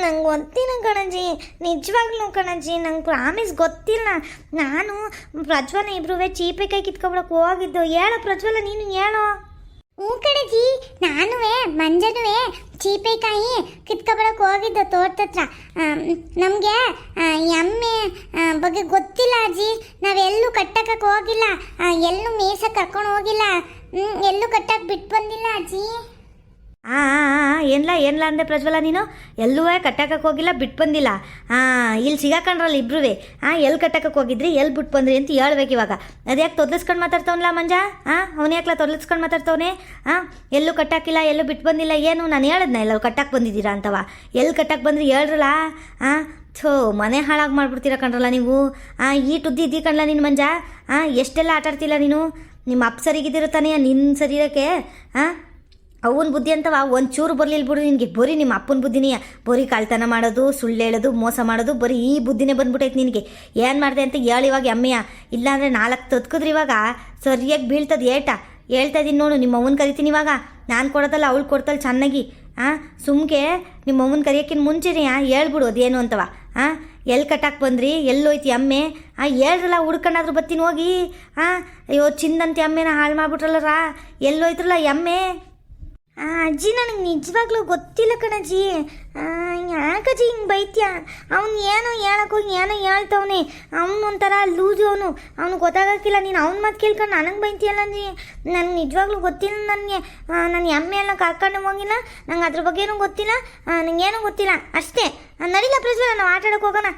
ನಂಗೆ ಗೊತ್ತಿಲ್ಲ ಕಣಜ್ಜಿ, ನಿಜವಾಗ್ಲೂ ಕಣಜ್ಜಿ, ನಂಗೆ ಪ್ರಾಮಿಸ್ ಗೊತ್ತಿಲ್ಲ. ನಾನು ಪ್ರಜ್ವಲ ಇಬ್ರು ಚೀಪೆ ಕೈ ಕಿತ್ಕೊಬಿಡಕ್ಕೆ ಹೋಗಿದ್ದು. ಹೇಳೋ ಪ್ರಜ್ವಲ, ನೀನು ಹೇಳೋ. ಹ್ಞೂ ಕಣಜ್ಜಿ, ನಾನುವೇ ಮಂಜನುವೇ ಚೀಪೆಕಾಯಿ ಕಿತ್ಕೊಬರಕ್ಕೆ ಹೋಗಿದ್ದು ತೋಟದ ಹತ್ರ. ನಮಗೆ ಎಮ್ಮೆ ಬಗ್ಗೆ ಗೊತ್ತಿಲ್ಲ ಅಜ್ಜಿ, ನಾವೆಲ್ಲೂ ಕಟ್ಟಕ್ಕೆ ಹೋಗಿಲ್ಲ, ಎಲ್ಲೂ ಮೇಸಕ್ಕೆ ಕರ್ಕೊಂಡು ಹೋಗಿಲ್ಲ, ಎಲ್ಲೂ ಕಟ್ಟಕ್ಕೆ ಬಿಟ್ಟು ಬಂದಿಲ್ಲ ಅಜ್ಜಿ. ಏನ್ಲ ಅಂದೆ ಪ್ರಜ್ವಲ ನೀನು? ಎಲ್ಲೂ ಕಟ್ಟಕ್ಕೆ ಹೋಗಿಲ್ಲ, ಬಿಟ್ಟು ಬಂದಿಲ್ಲ. ಇಲ್ಲಿ ಸಿಗಾಕೊಂಡ್ರಲ್ಲ ಇಬ್ರು. ಎಲ್ಲಿ ಕಟ್ಟಕ್ಕೆ ಹೋಗಿದ್ರಿ, ಎಲ್ಲಿ ಬಿಟ್ಟು ಬಂದ್ರಿ ಅಂತ ಹೇಳ್ಬೇಕು ಇವಾಗ. ಅದ್ಯಾಕೆ ತೊದಲಿಸ್ಕೊಂಡು ಮಾತಾಡ್ತಾವನಲ್ಲ ಮಂಜ? ಅವನು ಯಾಕಲ ತೊದಲಿಸ್ಕೊಂಡು ಮಾತಾಡ್ತಾವನೆ? ಎಲ್ಲೂ ಕಟ್ಟಾಕಿಲ್ಲ, ಎಲ್ಲೂ ಬಿಟ್ಟು ಬಂದಿಲ್ಲ. ಏನು ನಾನು ಹೇಳಿದ್ನ ಎಲ್ಲ ಕಟ್ಟಕ್ಕೆ ಬಂದಿದ್ದೀರಾ ಅಂತವ? ಎಲ್ಲಿ ಕಟ್ಟಕ್ಕೆ ಬಂದ್ರಿ ಹೇಳ್ರಲ್ಲ. ಮನೆ ಹಾಳಾಗಿ ಮಾಡ್ಬಿಡ್ತೀರ ಕಣ್ರಲ್ಲ ನೀವು. ಈ ಟುದ್ದಿ ಇದ್ದೀ ಕಣ್ಲ ನೀನು ಮಂಜ. ಎಷ್ಟೆಲ್ಲ ಆಟಾಡ್ತಿಲ್ಲ ನೀನು. ನಿಮ್ಮ ಅಪ್ಪ ಸರಿಗಿದ್ದಿರೋ ತಾನೇ ನಿನ್ನ ಸರಿಯೋಕ್ಕೆ. ಅವನ ಬುದ್ಧಿ ಅಂತವ ಒಂಚೂರು ಬರಲಿಲ್ಲ ಬಿಡು ನಿನಗೆ. ಬರೀ ನಿಮ್ಮ ಅಪ್ಪನ ಬುದ್ಧಿನೇ, ಬರೀ ಕಳ್ತನ ಮಾಡೋದು, ಸುಳ್ಳು ಹೇಳೋದು, ಮೋಸ ಮಾಡೋದು, ಬರೀ ಈ ಬುದ್ಧಿನೇ ಬಂದ್ಬಿಟ್ಟೈತೆ ನಿನಗೆ. ಏನು ಮಾಡಿದೆ ಅಂತ ಹೇಳಿ ಇವಾಗ ಎಮ್ಮೆಯ. ಇಲ್ಲಾಂದರೆ 4 ತದ್ಕಿದ್ರಿ ಇವಾಗ ಸರಿಯಾಗಿ ಬೀಳ್ತದೆ ಏಟ. ಹೇಳ್ತಾ ಇದ್ದೀನಿ ನೋಡು, ನಿಮ್ಮ ಅವ್ವನ ಕರಿತೀನಿ ಇವಾಗ. ನಾನು ಕೊಡೋದಲ್ಲ ಅವಳು ಕೊಡ್ತಾಳೆ ಚೆನ್ನಾಗಿ. ಸುಮ್ಕೆ ನಿಮ್ಮ ಅವ್ವನ ಕರಿಯೋಕ್ಕಿಂತ ಮುಂಚೆನೇ ಹೇಳ್ಬಿಡು ಅದೇನು ಅಂತವ. ಎಲ್ಲಿ ಕಟ್ಟಕ್ಕೆ ಬಂದ್ರಿ, ಎಲ್ಲೋಯ್ತು ಎಮ್ಮೆ? ಹೇಳ್ರಲ್ಲ, ಹುಡ್ಕೊಂಡಾದ್ರೂ ಬರ್ತೀನಿ ಹೋಗಿ. ಅಯ್ಯೋ ಚಿಂದಂತೆ ಎಮ್ಮೆನ ಹಾಳು ಮಾಡ್ಬಿಟ್ರಲ್ಲರ, ಎಲ್ಲೋಯ್ತ್ರಲ್ಲ ಎಮ್ಮೆ? ಅಜ್ಜಿ ನನಗೆ ನಿಜವಾಗ್ಲೂ ಗೊತ್ತಿಲ್ಲ ಕಣಜ್ಜಿ. ಯಾಕಜ್ಜಿ ಹಿಂಗೆ ಬೈತ್ಯ? ಅವ್ನು ಏನೋ ಹೇಳೋಕ್ಕೋಗಿ ಏನೋ ಹೇಳ್ತವನೆ. ಅವನು ಒಂಥರ ಲೂಜು, ಅವನು ಗೊತ್ತಾಗಕ್ಕಿಲ್ಲ. ನೀನು ಅವ್ನ ಮಾತು ಕೇಳ್ಕೊಂಡು ನನಗೆ ಬೈತೀಯಲ್ಲ ಅಜ್ಜಿ. ನನಗೆ ನಿಜವಾಗ್ಲೂ ಗೊತ್ತಿಲ್ಲ. ನಾನು ಎಮ್ಮೆ ಎಲ್ಲ ಕರ್ಕೊಂಡು ಹೋಗಿಲ್ಲ, ನಂಗೆ ಅದ್ರ ಬಗ್ಗೆನೂ ಗೊತ್ತಿಲ್ಲ, ನನಗೇನೂ ಗೊತ್ತಿಲ್ಲ ಅಷ್ಟೇ. ನಡಿಲ್ಲ ಪ್ರಜ್ವಲ, ನಾವು ಆಟ ಆಡೋಕೆ ಹೋಗೋಣ.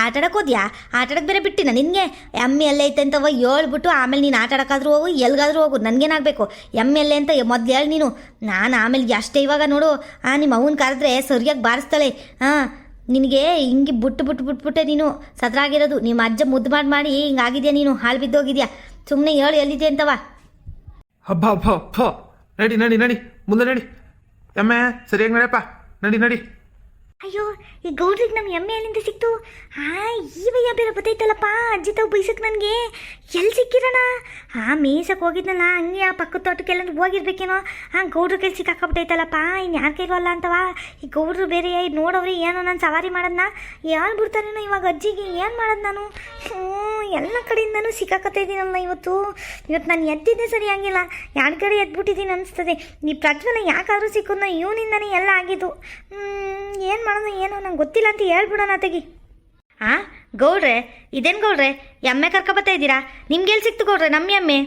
ಆಟಾಡಕ್ಕೆ ಹೋದ್ಯಾ? ಆಟಾಡಕ್ಕೆ ಬೇರೆ ಬಿಟ್ಟಿನ ನಿನಗೆ? ಎಮ್ಮೆ ಎಲ್ಲೇ ಐತೆ ಅಂತವ ಹೇಳ್ಬಿಟ್ಟು ಆಮೇಲೆ ನೀನು ಆಟಾಡೋಕ್ಕಾದ್ರೂ ಹೋಗು, ಎಲ್ಗಾದ್ರೂ ಹೋಗು, ನನಗೇನಾಗಬೇಕು? ಎಮ್ಮೆ ಎಲ್ಲೇ ಅಂತ ಮೊದಲು ಹೇಳಿ ನೀನು. ನಾನು ಆಮೇಲೆ ಅಷ್ಟೇ ಇವಾಗ ನೋಡು. ನಿಮ್ಮ ಅವ್ವನ ಕರೆದ್ರೆ ಸರಿಯಾಗಿ ಬಾರಿಸ್ತಾಳೆ. ನಿನಗೆ ಹಿಂಗೆ ಬಿಟ್ಬಿಟ್ಟೆ ನೀನು ಸದ್ರಾಗಿರೋದು. ನಿಮ್ಮ ಅಜ್ಜ ಮುದ್ದು ಮಾಡಿ ಹಿಂಗಾಗಿದ್ಯಾ ನೀನು, ಹಾಳು ಬಿದ್ದೋಗಿದ್ಯಾ. ಸುಮ್ಮನೆ ಹೇಳು ಎಲ್ಲಿದೆ ಅಂತವ. ಹಬ್ಬ ನಡಿ ನಡಿ ನಡಿ ಮುಂದೆ ನಡಿ. ಎಮ್ಮೆ ಸರಿಯಾಗಿ ನಡಿಯಪ್ಪ, ನಡಿ. ಅಯ್ಯೋ, ಈ ಗೌಡ್ರಿಗೆ ನಮ್ಮ ಎಮ್ಮೆ ಎಲ್ಲಿಂದ ಸಿಕ್ತು? ಈ ಭಯ್ಯ ಬೇರೆ ಬತ್ತೈತಲ್ಲಪ್ಪ, ಅಜ್ಜಿ ತಾವು ಬೈಸಕ್ಕೆ ನನಗೆ ಎಲ್ಲಿ ಸಿಕ್ಕಿರೋಣ? ಮೇಸಕ್ಕೆ ಹೋಗಿದ್ನಲ್ಲ, ಹಂಗೆ ಆ ಪಕ್ಕದ ತೋಟಕ್ಕೆಲ್ಲ ಹೋಗಿರ್ಬೇಕೇನೋ. ಗೌಡ್ರ ಕೈಲಿ ಸಿಕ್ಕಾಕಬಿಟ್ಟೈತಲ್ಲಪ್ಪ, ಇನ್ನು ಯಾರ ಕೈಲಲ್ಲ ಅಂತವ. ಈ ಗೌಡ್ರು ಬೇರೆ ನೋಡವ್ರಿ ಏನೋ ನಾನು ಸವಾರಿ ಮಾಡೋದನ್ನ ಹೇಳ್ಬಿಡ್ತಾನೇನೋ ಇವಾಗ ಅಜ್ಜಿಗೆ. ಏನು ಮಾಡೋದು ನಾನು? ಎಲ್ಲ ಕಡೆಯಿಂದನೂ ಸಿಕ್ಕಾಕತ್ತಾ ಇದ್ದೀನಲ್ಲ ಇವತ್ತು ನಾನು ಎದ್ದಿದ್ದೆ ಸರಿಯಾಗಿಲ್ಲ, 2 ಕಡೆ ಎದ್ಬಿಟ್ಟಿದ್ದೀನಿ ಅನಿಸ್ತದೆ. ಈ ಪ್ರಜ್ವಲ ಯಾಕಾದ್ರೂ ಸಿಕ್ಕೋದ್ನ ಇವನಿಂದನೇ ಎಲ್ಲ ಆಗಿದ್ದು. ಏನು ಮಾಡೋದು ಏನೋ ನಂಗೆ ಗೊತ್ತಿಲ್ಲ ಅಂತ ಹೇಳ್ಬಿಡೋಣ ತೆಗಿ. ಗೌಡ್ರೆ, ಇದೇನು ಗೌಡ್ರೆ ಎಮ್ಮೆ ಕರ್ಕೊಬತ್ತಾ ಇದ್ದೀರಾ? ನಿಮ್ಗೆಲ್ಲಿ ಸಿಕ್ತು ಗೌಡ್ರೆ ನಮ್ಮ ಎಮ್ಮೆ?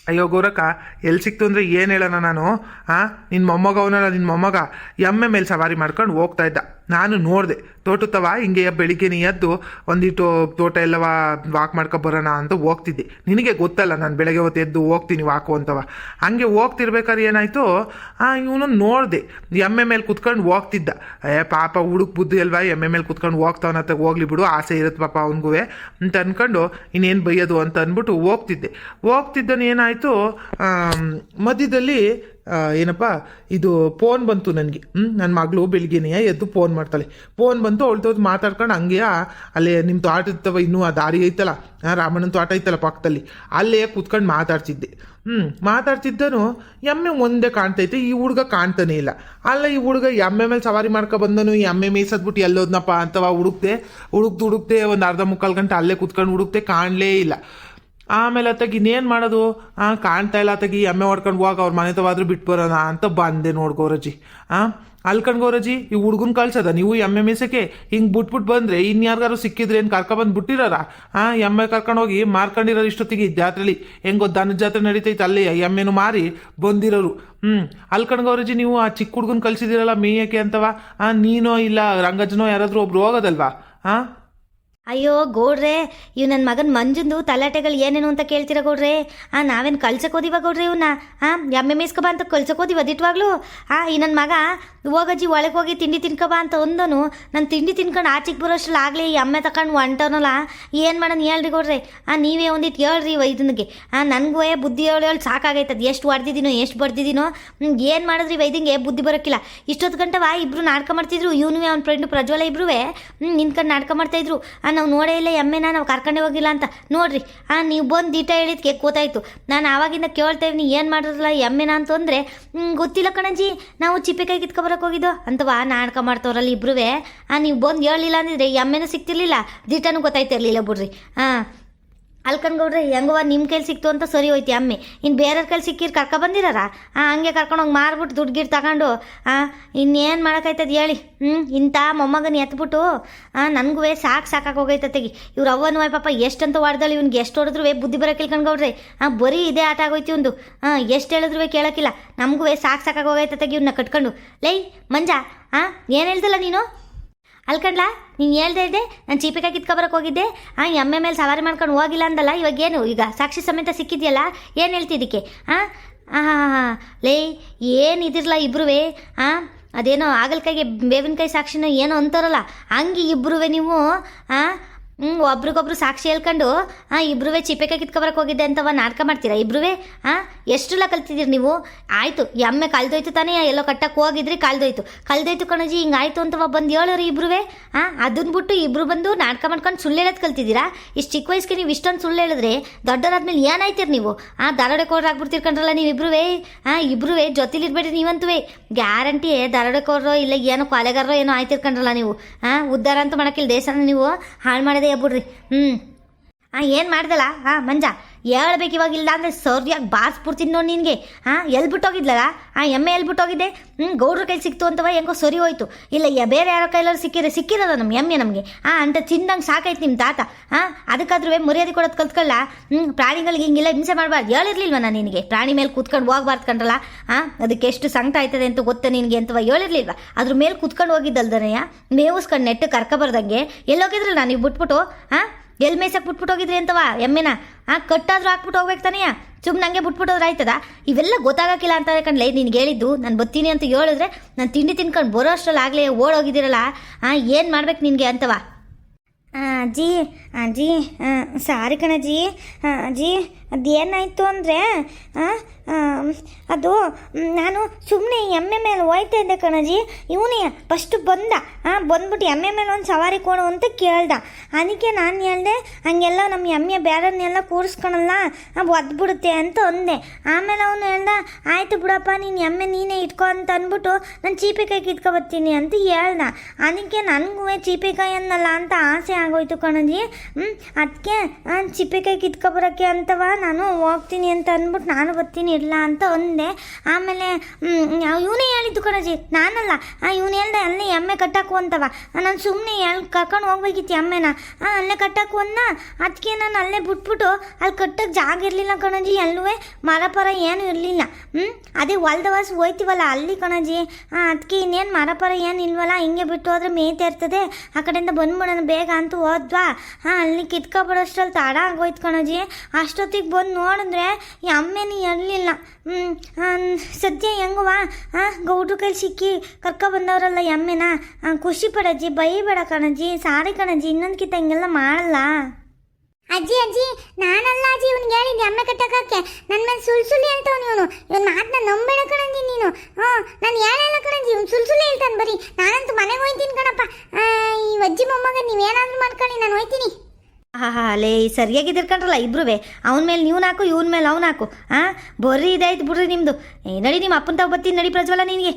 ಅಯ್ಯೋ ಗೌರಕ್ಕ, ಎಲ್ಲಿ ಸಿಕ್ತು ಅಂದರೆ ಏನು ಹೇಳೋಣ ನಾನು? ನಿನ್ನ ಮೊಮ್ಮಗ ಅವನಲ್ಲ, ನಿನ್ನ ಮೊಮ್ಮಗ ಎಮ್ಮೆ ಮೇಲೆ ಸವಾರಿ ಮಾಡ್ಕೊಂಡು ಹೋಗ್ತಾ ಇದ್ದ. ನಾನು ನೋಡಿದೆ ತೋಟತ್ತವ ಹಿಂಗೆ ಬೆಳಿಗ್ಗೆನೇ ಎದ್ದು ಒಂದಿಟ್ಟು ತೋಟ ಎಲ್ಲವ ವಾಕ್ ಮಾಡ್ಕೊಂಡು ಬರೋಣ ಅಂತ ಹೋಗ್ತಿದ್ದೆ. ನಿನಗೆ ಗೊತ್ತಲ್ಲ ನಾನು ಬೆಳಗ್ಗೆ ಹೊತ್ತು ಎದ್ದು ಹೋಗ್ತೀನಿ ವಾಕು ಅಂತವ. ಹಂಗೆ ಹೋಗ್ತಿರ್ಬೇಕಾದ್ರೆ ಏನಾಯಿತು, ಇವನು ನೋಡಿದೆ ಎಮ್ಮೆ ಮೇಲೆ ಕುತ್ಕೊಂಡು ಹೋಗ್ತಿದ್ದ. ಪಾಪ ಹುಡುಕ್ ಬುದ್ಧಿ ಅಲ್ವಾ, ಎಮ್ಮೆ ಮೇಲೆ ಕುತ್ಕೊಂಡು ಹೋಗ್ತಾವನತ್ತ, ಹೋಗ್ಲಿ ಬಿಡು ಆಸೆ ಇರುತ್ತೆ ಪಾಪ ಅವನಿಗೂ ಅಂತ ಅಂದ್ಕೊಂಡು ಇನ್ನೇನು ಬೈಯೋದು ಅಂತ ಅಂದ್ಬಿಟ್ಟು ಹೋಗ್ತಿದ್ದನು. ಏನಾಯಿತು, ಮಧ್ಯದಲ್ಲಿ ಏನಪ್ಪ ಇದು ಫೋನ್ ಬಂತು ನನಗೆ. ನನ್ನ ಮಗಳು ಬೆಳಿಗ್ಗೆನೇ ಎದ್ದು ಫೋನ್ ಮಾಡ್ತಾಳೆ. ಫೋನ್ ಬಂತು, ಅವಳು ಮಾತಾಡ್ಕೊಂಡು ಹಂಗೆ ಅಲ್ಲೇ ನಿಮ್ಮ ತೋಟ ಇರ್ತವ, ಇನ್ನೂ ಆ ದಾರಿ ಐತಲ್ಲ, ರಾಮಣ್ಣನ ತೋಟ ಐತಲ್ಲ ಪಕ್ಕದಲ್ಲಿ, ಅಲ್ಲೇ ಕೂತ್ಕೊಂಡು ಮಾತಾಡ್ತಿದ್ದನು. ಎಮ್ಮೆ ಒಂದೇ ಕಾಣ್ತೈತೆ, ಈ ಹುಡುಗ ಕಾಣ್ತಾನೆ ಇಲ್ಲ. ಅಲ್ಲ ಈ ಹುಡುಗ ಎಮ್ಮೆ ಮೇಲೆ ಸವಾರಿ ಮಾಡ್ಕೊ ಬಂದನು, ಈ ಎಮ್ಮೆ ಮೇಯ್ಸದ್ಬಿಟ್ಟು ಎಲ್ಲೋದ್ನಪ್ಪ ಅಂತವ ಹುಡುಕ್ತೆ ಒಂದು ಅರ್ಧ ಮುಕ್ಕಾಲು ಗಂಟೆ ಅಲ್ಲೇ ಕೂತ್ಕೊಂಡು ಹುಡುಕ್ತೆ, ಕಾಣಲೇ ಇಲ್ಲ. ಆಮೇಲೆ ಅತ್ತಾಗಿ ಇನ್ನೇನು ಮಾಡೋದು, ಕಾಣ್ತಾ ಇಲ್ಲ ಅತ್ತಾಗಿ, ಎಮ್ಮೆ ಹೊಡ್ಕೊಂಡು ಹೋಗಿ ಅವ್ರ ಮನೆ ತವಾದ್ರೂ ಬಿಟ್ಟು ಬರೋಣ ಅಂತ ಬಂದೆ ನೋಡ್ಕೋರಜ್ಜಿ. ಅಲ್ಕಂಡ್ಗೌರಜ್ಜಿ ಈ ಹುಡುಗನ್ ಕಳ್ಸದ ನೀವು ಎಮ್ಮೆ ಮೇಸಕ್ಕೆ ಹಿಂಗೆ ಬಿಟ್ಬಿಟ್ಟು ಬಂದ್ರೆ ಇನ್ಯಾರಿಗಾರು ಸಿಕ್ಕಿದ್ರೆ ಏನು ಕರ್ಕೊಬಂದು ಬಿಟ್ಟಿರಾರ ಎಮ್ಮೆ ಕರ್ಕೊಂಡು ಹೋಗಿ ಮಾರ್ಕೊಂಡಿರೋರು ಇಷ್ಟೊತ್ತಿಗೆ ಜಾತ್ರೆಲಿ ಹೆಂಗೋ ದನದ ಜಾತ್ರೆ ನಡೀತೈತೆ ಅಲ್ಲಿ ಎಮ್ಮೆನು ಮಾರಿ ಬಂದಿರೋರು ಅಲ್ಕಂಡ್ಗೌರಜ್ಜಿ ನೀವು ಆ ಚಿಕ್ಕ ಹುಡುಗನ್ ಕಳ್ಸಿದಿರಲ್ಲ ಮೇಯಕ್ಕೆ ಅಂತವ ನೀನೋ ಇಲ್ಲ ರಂಗಜ್ಜನೋ ಯಾರಾದ್ರೂ ಒಬ್ರು ಹೋಗೋದಲ್ವಾ ಅಯ್ಯೋ ಗೌಡ್ರೆ ಇವ್ ನನ್ನ ಮಗನ ಮಂಜುಂದು ತಲಾಟೆಗಳು ಏನೇನು ಅಂತ ಕೇಳ್ತೀರ ಗೌಡ್ರೆ ನಾವೇನು ಕಳ್ಸಕೋದಿವ ಗೌಡ್ರೆ ಇವನ್ನ ಎಮ್ಮೆ ಮೇಸ್ಕೊಬ ಅಂತ ಕಳ್ಸಕೋದಿವ ದಿಟ್ವಾಗ್ಲು ಈ ನನ್ನ ಮಗ ಹೋಗಜ್ಜಿ ಒಳಗೆ ಹೋಗಿ ತಿಂಡಿ ತಿನ್ಕೊಬ ಅಂತ ಒಂದನು ನಾನು ತಿಂಡಿ ತಿನ್ಕೊಂಡು ಆಚೆಗೆ ಬರೋಷ್ಟ್ರಲ್ಲಿ ಆಗಲಿ ಎಮ್ಮೆ ತಗೊಂಡು ಹೊಂಟವನಲ್ಲ ಏನು ಮಾಡೋಣ ಹೇಳ್ರಿ ಗೌಡ್ರೆ ನೀವೇ ಒಂದಿಟ್ಟು ಹೇಳ್ರಿ ವೈದ್ಯನಿಗೆ ನನಗೂ ಬುದ್ಧಿ ಹೇಳಿ ಸಾಕಾಗೈತದ ಎಷ್ಟು ಹೊಡೆದಿದ್ದೀನೋ ಎಷ್ಟು ಬಡ್ದಿದ್ದೀನೋ ಏನು ಮಾಡಿದ್ರಿ ವೈದ್ಯಂಗೆ ಬುದ್ಧಿ ಬರೋಕ್ಕಿಲ್ಲ ಇಷ್ಟೊತ್ತು ಗಂಟವ ಇಬ್ರು ನಾಟಕ ಮಾಡ್ತಿದ್ರು ಇವನು ಅವ್ನ ಫ್ರೆಂಡು ಪ್ರಜ್ವಲ ಇಬ್ರು ನಿಂತ್ಕೊಂಡು ನಾಟಕ ಮಾಡ್ತಾಯಿದ್ರು ನಾವು ನೋಡೇ ಇಲ್ಲ ಎಮ್ಮೆನ ನಾವು ಕರ್ಕೊಂಡೇ ಹೋಗಿಲ್ಲ ಅಂತ ನೋಡ್ರಿ ನೀವು ಬಂದು ದೀಟ ಹೇಳಿದ್ಕೆ ಗೊತ್ತಾಯ್ತು ನಾನು ಆವಾಗಿಂದ ಕೇಳ್ತೇವೆ ನೀ ಏನು ಮಾಡಿದ್ರಲ್ಲ ಎಮ್ಮೆನ ಅಂತಂದರೆ ಗೊತ್ತಿಲ್ಲ ಕಣಜ್ಜಿ ನಾವು ಚಿಪ್ಪೆಕಾಯಿ ಕಿತ್ಕೊಬರಕ್ಕೆ ಹೋಗಿದ್ದು ಅಂತವಾ ನಾಟಕ ಮಾಡ್ತವ್ರಲ್ಲ ಇಬ್ರು ನೀವು ಬಂದು ಹೇಳಿಲ್ಲ ಅಂದಿದ್ರೆ ಎಮ್ಮೆನೂ ಸಿಕ್ತಿರ್ಲಿಲ್ಲ ದೀಟನೂ ಗೊತ್ತಾಯ್ತಿರ್ಲಿಲ್ಲ ಬಿಡ್ರಿ ಅಲ್ಕಂಡ್ಗೌಡ್ರೆ ಹೆಂಗವ ನಿಮ್ಮ ಕೈಲಿ ಸಿಕ್ತು ಅಂತ ಸರಿ ಹೋಯ್ತು ಎಮ್ಮೆ ಇನ್ನು ಬೇರೆಯವ್ರ ಕೈಲಿ ಸಿಕ್ಕಿರ್ ಕರ್ಕೊಬಂದಿರಾರ ಹಂಗೆ ಕರ್ಕೊಂಡೋಗಿ ಮಾರ್ಬಿಟ್ಟು ದುಡ್ಡು ಗಿಡ್ ತಗೊಂಡು ಇನ್ನೇನು ಮಾಡೋಕ್ಕಾಯ್ತದ ಹೇಳಿ ಇಂಥ ಮೊಮ್ಮಗನ ಎತ್ಬಿಟ್ಟು ನನಗೂ ಸಾಕಾಗಿ ಹೋಗೈತತೆಗಿ ಇವ್ರು ಅವ್ವನೂ ಪಾಪ ಎಷ್ಟಂತ ಹೊಡೆದಳು ಇವ್ನಿಗೆ ಎಷ್ಟು ಹೊಡೆದ್ರು ಬುದ್ಧಿ ಬರೋಕಿಲ್ಲ ಕಣ್ಗೌಡ್ರೆ ಬರೀ ಇದೇ ಆಟ ಆಗೋಯ್ತು ಒಂದು ಎಷ್ಟು ಹೇಳಿದ್ರು ಕೇಳೋಕ್ಕಿಲ್ಲ ನಮಗೂ ಸಾಕಾಗಿ ಹೋಗೈತತೆಗಿ ಇವನ್ನ ಕಟ್ಕೊಂಡು ಲೈ ಮಂಜ ಏನು ಹೇಳ್ದಲ್ಲ ನೀನು ಅಲ್ಕಂಡ್ಲಾ ನೀನು ಹೇಳ್ದೆ ಇದ್ದೆ ನಾನು ಚೀಪಿಕಾಯಿ ಕಿತ್ಕೊಬರಕ್ಕೆ ಹೋಗಿದ್ದೆ ಎಮ್ಮೆ ಮೇಲೆ ಸವಾರಿ ಮಾಡ್ಕೊಂಡು ಹೋಗಿಲ್ಲ ಅಂದಲ್ಲ ಇವಾಗೇನು ಈಗ ಸಾಕ್ಷಿ ಸಮೇತ ಸಿಕ್ಕಿದ್ಯಲ್ಲ ಏನು ಹೇಳ್ತಿದ್ದಕ್ಕೆ ಲೇ ಏನಿದಿರಲ್ಲ ಇಬ್ರು ಅದೇನೋ ಆಗಲ್ಕಾಯಿಗೆ ಬೇವಿನಕಾಯಿ ಸಾಕ್ಷಿನೋ ಏನೋ ಅಂತಾರಲ್ಲ ಹಂಗೆ ಇಬ್ರು ನೀವು ಒಬ್ರಿಗೊಬ್ರು ಸಾಕ್ಷಿ ಹೇಳ್ಕೊಂಡು ಇಬ್ರು ಚಿಪ್ಪೆಕಾಯಿ ಕಿತ್ಕೊಬರಕ್ಕೆ ಹೋಗಿದ್ದೆ ಅಂತವ ನಾಟಕ ಮಾಡ್ತೀರಾ ಇಬ್ರು ಎಷ್ಟೆಲ್ಲ ಕಲ್ತಿದ್ದೀರಿ ನೀವು ಆಯಿತು ಎಮ್ಮೆ ಕಳ್ದೋಯ್ತು ತಾನೇ ಎಲ್ಲೋ ಕಟ್ಟಕ್ಕೆ ಹೋಗಿದ್ರಿ ಕಳ್ದೋಯ್ತು ಕಣಜಿ ಹಿಂಗೆ ಆಯಿತು ಅಂತವ ಬಂದು ಹೇಳೋರು ಇಬ್ರು ಅದನ್ನ ಬಿಟ್ಟು ಇಬ್ರು ಬಂದು ನಾಟಕ ಮಾಡ್ಕೊಂಡು ಸುಳ್ಳು ಹೇಳೋದು ಕಲ್ತಿದ್ದೀರಾ ಇಷ್ಟು ಚಿಕ್ಕ ವಯಸ್ಸಿಗೆ ನೀವು ಇಷ್ಟೊಂದು ಸುಳ್ಳು ಹೇಳಿದ್ರೆ ದೊಡ್ಡವರಾದ್ಮೇಲೆ ಏನಾಯ್ತೀರಿ ನೀವು ದರೋಡೆಕೋರು ಆಗ್ಬಿಡ್ತಿರ್ಕೊಂಡ್ರಲ್ಲ ನೀವು ಇಬ್ರು ಜೊತೆಲಿರ್ಬೇಡ್ರಿ ನೀವಂತೂ ಗ್ಯಾರಂಟಿ ದರೋಡೆಕೋರೋ ಇಲ್ಲ ಏನೋ ಕೊಲೆಗಾರರೋ ಏನೋ ಆಯ್ತಿರ್ಕೊಂಡ್ರಲ್ಲ ನೀವು ಉದ್ಧಾರ ಅಂತ ಮಾಡೋಕ್ಕಿಲ್ಲ ದೇಶನ ನೀವು ಹಾಳು ಮಾಡೋದೇ ಬಿಡ್ರಿ ಏನು ಮಾಡ್ದಲ್ಲ ಮಂಜ ಹೇಳ್ಬೇಕು ಇವಾಗಿಲ್ಲ ಅಂದರೆ ಸರಿಯಾಗಿ ಬಾರಿಸ್ಬಿಡ್ತೀನಿ ನೋಡಿ ನಿನಗೆ ಎಲ್ಲಿ ಬಿಟ್ಟೋಗಿದ್ಲಲ್ಲ ಎಮ್ಮೆ ಎಲ್ಲಿ ಬಿಟ್ಟೋಗಿದ್ದೆ ಗೌಡ್ರ ಕೈಲಿ ಸಿಕ್ತು ಅಂತವ ಹೆಂಗೋ ಸರಿ ಹೋಯ್ತು ಇಲ್ಲ ಬೇರೆ ಯಾರೋ ಕೈಲಾರು ಸಿಕ್ಕಿರೋದ ನಮ್ಮ ಎಮ್ಮೆ ನಮಗೆ ಅಂತ ತಿಂದಂಗೆ ಸಾಕಾಯ್ತು ನಿಮ್ಮ ತಾತ ಅದಕ್ಕಾದ್ರೂ ಮರ್ಯಾದೆ ಕೊಡೋದು ಕಲ್ತ್ಕೊಳ್ಳ ಪ್ರಾಣಿಗಳಿಗೆ ಹಿಂಗೆಲ್ಲ ಹಿಂಸೆ ಮಾಡಬಾರ್ದು ಹೇಳಿರ್ಲಿಲ್ವ ನಾನು ನಿನಗೆ ಪ್ರಾಣಿ ಮೇಲೆ ಕೂತ್ಕೊಂಡು ಹೋಗ್ಬಾರ್ದು ಕಂಡ್ರಲ್ಲ ಅದಕ್ಕೆ ಎಷ್ಟು ಸಂಕಟ ಆಯ್ತದೆ ಅಂತ ಗೊತ್ತ ನಿನಗೆ ಅಂತವ ಹೇಳಿರ್ಲಿಲ್ವ ಅದ್ರ ಮೇಲೆ ಕೂತ್ಕೊಂಡು ಹೋಗಿದ್ದಲ್ದನೆಯ ಮೇವುಸ್ಕೊಂಡು ನೆಟ್ಟು ಕರ್ಕೊಬಾರ್ದಂಗೆ ಎಲ್ಲೋಗಿದ್ರಲ್ಲ ನಾನು ನೀವು ಬಿಟ್ಬಿಟ್ಟು ಎಲ್ಲಿ ಮೇಸಕ್ಕೆ ಬಿಟ್ಬಿಟ್ಟು ಹೋಗಿದ್ರಿ ಅಂತವ ಎಮ್ಮೆನ ಕಟ್ಟಾದ್ರೂ ಹಾಕ್ಬಿಟ್ಟು ಹೋಗ್ಬೇಕು ತಾನೆಯ ಸುಮ್ಮನೆ ಹಂಗೆ ಬಿಟ್ಬಿಟ್ಟೋದ್ರೆ ಆಯ್ತದ ಇವೆಲ್ಲ ಗೊತ್ತಾಗಕ್ಕಿಲ್ಲ ಅಂತ ಕಣ್ಲೇ ನಿನ್ಗೆ ಹೇಳಿದ್ದು ನಾನು ಬರ್ತೀನಿ ಅಂತ ಹೇಳಿದ್ರೆ ನಾನು ತಿಂಡಿ ತಿನ್ಕೊಂಡು ಬರೋ ಅಷ್ಟರಲ್ಲಿ ಆಗಲೇ ಓಡೋಗಿದ್ದೀರಲ್ಲ ಏನು ಮಾಡ್ಬೇಕು ನಿನಗೆ ಅಂತವ ಅಜ್ಜಿ ಸಾರಿ ಕಣಜ್ಜಿ ಅಜ್ಜಿ ಅದೇನಾಯಿತು ಅಂದರೆ ಅದು ನಾನು ಸುಮ್ಮನೆ ಎಮ್ಮೆ ಮೇಲೆ ಹೋಯ್ತಾ ಇದ್ದೆ ಕಣಜ್ಜಿ ಇವನೇ ಫಸ್ಟು ಬಂದ್ಬಿಟ್ಟು ಎಮ್ಮೆ ಮೇಲೆ ಒಂದು ಸವಾರಿ ಕೊಡು ಅಂತ ಕೇಳ್ದ ಅದಕ್ಕೆ ನಾನು ಹೇಳ್ದೆ ಹಂಗೆಲ್ಲ ನಮ್ಮ ಎಮ್ಮೆ ಬೇರೆಯನ್ನೆಲ್ಲ ಕೂರಿಸ್ಕೊಳಲ್ಲ ಒದ್ಬಿಡುತ್ತೆ ಅಂತ ಅಂದೆ ಆಮೇಲೆ ಅವನು ಹೇಳ್ದ ಆಯಿತು ಬಿಡಪ್ಪ ನೀನು ಎಮ್ಮೆ ನೀನೇ ಇಟ್ಕೊ ಅಂತ ಅಂದ್ಬಿಟ್ಟು ನಾನು ಚೀಪಿಕಾಯಿ ಕಿತ್ಕೊಬರ್ತೀನಿ ಅಂತ ಹೇಳ್ದ ಅದಕ್ಕೆ ನನಗೂ ಚೀಪಿಕಾಯಿ ಅನ್ನಲ್ಲ ಅಂತ ಆಸೆ ಆಗೋಯ್ತು ಕಣಜ್ಜಿ ಅದಕ್ಕೆ ಚಿಪ್ಪಿಕಾಯಿ ಕಿತ್ಕೊಬರೋಕ್ಕೆ ಅಂತವ ನಾನು ಹೋಗ್ತೀನಿ ಅಂತ ಅಂದ್ಬಿಟ್ಟು ನಾನು ಬರ್ತೀನಿ ಇಲ್ಲ ಅಂತ ಅಂದೆ ಆಮೇಲೆ ಇವನೇ ಹೇಳಿದ್ದು ಕಣಜ್ಜಿ ನಾನಲ್ಲ ಇವನು ಹೇಳ್ದೆ ಅಲ್ಲೇ ಎಮ್ಮೆ ಕಟ್ಟಕ್ಕು ಅಂತವ ನಾನು ಸುಮ್ಮನೆ ಕರ್ಕೊಂಡು ಹೋಗ್ಬೇಕಿತ್ತು ಎಮ್ಮೆನ ಅಲ್ಲೇ ಕಟ್ಟಕ್ಕು ಅಂದ ಅದಕ್ಕೆ ನಾನು ಅಲ್ಲೇ ಬಿಟ್ಬಿಟ್ಟು ಅಲ್ಲಿ ಕಟ್ಟಕ್ಕೆ ಜಾಗ ಇರಲಿಲ್ಲ ಕಣಜ್ಜಿ ಎಲ್ಲೂ ಮರಪರ ಏನೂ ಇರಲಿಲ್ಲ ಅದೇ ಹೊಲ್ದವಾಸ ಹೋಯ್ತೀವಲ್ಲ ಅಲ್ಲಿ ಕಣಜ್ಜಿ ಅದಕ್ಕೆ ಇನ್ನೇನು ಮರಪರ ಏನು ಇಲ್ವಲ್ಲ ಹಿಂಗೆ ಬಿಟ್ಟು ಹೋದ್ರೆ ಮೇಯ್ತಾ ಇರ್ತದೆ ಆ ಕಡೆಯಿಂದ ಬಂದ್ಬಿಡೋಣ ಬೇಗ ಅಂತೂ ಹೋದ್ವಾ ಅಲ್ಲಿ ಕಿತ್ಕೊಬಿಡೋಷ್ಟ್ರಲ್ಲಿ ತಡ ಆಗೋಯ್ತು ಕಣಜ್ಜಿ ಅಷ್ಟೊತ್ತಿಗೆ ಬಂದು ನೋಡಿದ್ರೆ ಈ ಅಮ್ಮೆನೇ ಇರಲಿಲ್ಲ ಸದ್ಯ ಹೆಂಗವ ಗೌಡ್ರ ಕೈಲಿ ಸಿಕ್ಕಿ ಕರ್ಕೊಬಂದವ್ರಲ್ಲ ಎಮ್ಮೆನ ಖುಷಿ ಪಡಜ್ಜಿ ಬೈಬೇಡ ಕಣಜ್ಜಿ ಸಾರಿ ಕಣಜ್ಜಿ ಇನ್ನೊಂದ್ಕಿಂತ ಹಿಂಗೆಲ್ಲ ಮಾಡಲ್ಲ ಅಜ್ಜಿ ನಾನಲ್ಲ ಅಜ್ಜಿ ಇವ್ನಿಗೆ ಹೇಳಿದ್ದೆ ಎಮ್ಮೆ ಕಟ್ಟಕ್ಕೆ ನನ್ನ ಮೇಲೆ ಸುಳ್ಳು ಹೇಳ್ತಾವನು ಇವನು ಮಾತನ್ನ ನಂಬೇಡ ಕಣಂಜಿ ನೀನು ನಾನು ಹೇಳಲ್ಲ ಕಣಂಜಿ ಇವ್ನು ಸುಳ್ಳು ಹೇಳ್ತಾನೆ ಬರೀ ನಾನಂತೂ ಮನೆಗೆ ಹೋಯ್ತೀನಿ ಕಣಪ್ಪ ಈ ಅಜ್ಜಿ ಮೊಮ್ಮಗ ನೀವೇನಾದ್ರೂ ಮಾಡ್ಕೊಳ್ಳಿ ನಾನು ಹೋಯ್ತೀನಿ ಲೇ ಸರಿಯಾಗಿದ್ದಿರ್ಕೊಂಡ್ರಲ್ಲ ಇಬ್ರು ಅವನ ಮೇಲೆ ನೀವು ನಾಕು ಇವನ ಮೇಲೆ ಅವ್ನು ಹಾಕು ಬರ್ರಿ ಇದಾಯ್ತು ಬಿಡ್ರಿ ನಿಮ್ಮದು ನಡಿ ನಿಮ್ಮ ಅಪ್ಪನ ತಾವು ಬರ್ತೀನಿ ನಡಿ ಪ್ರಜ್ವಲ ನಿನಗೆ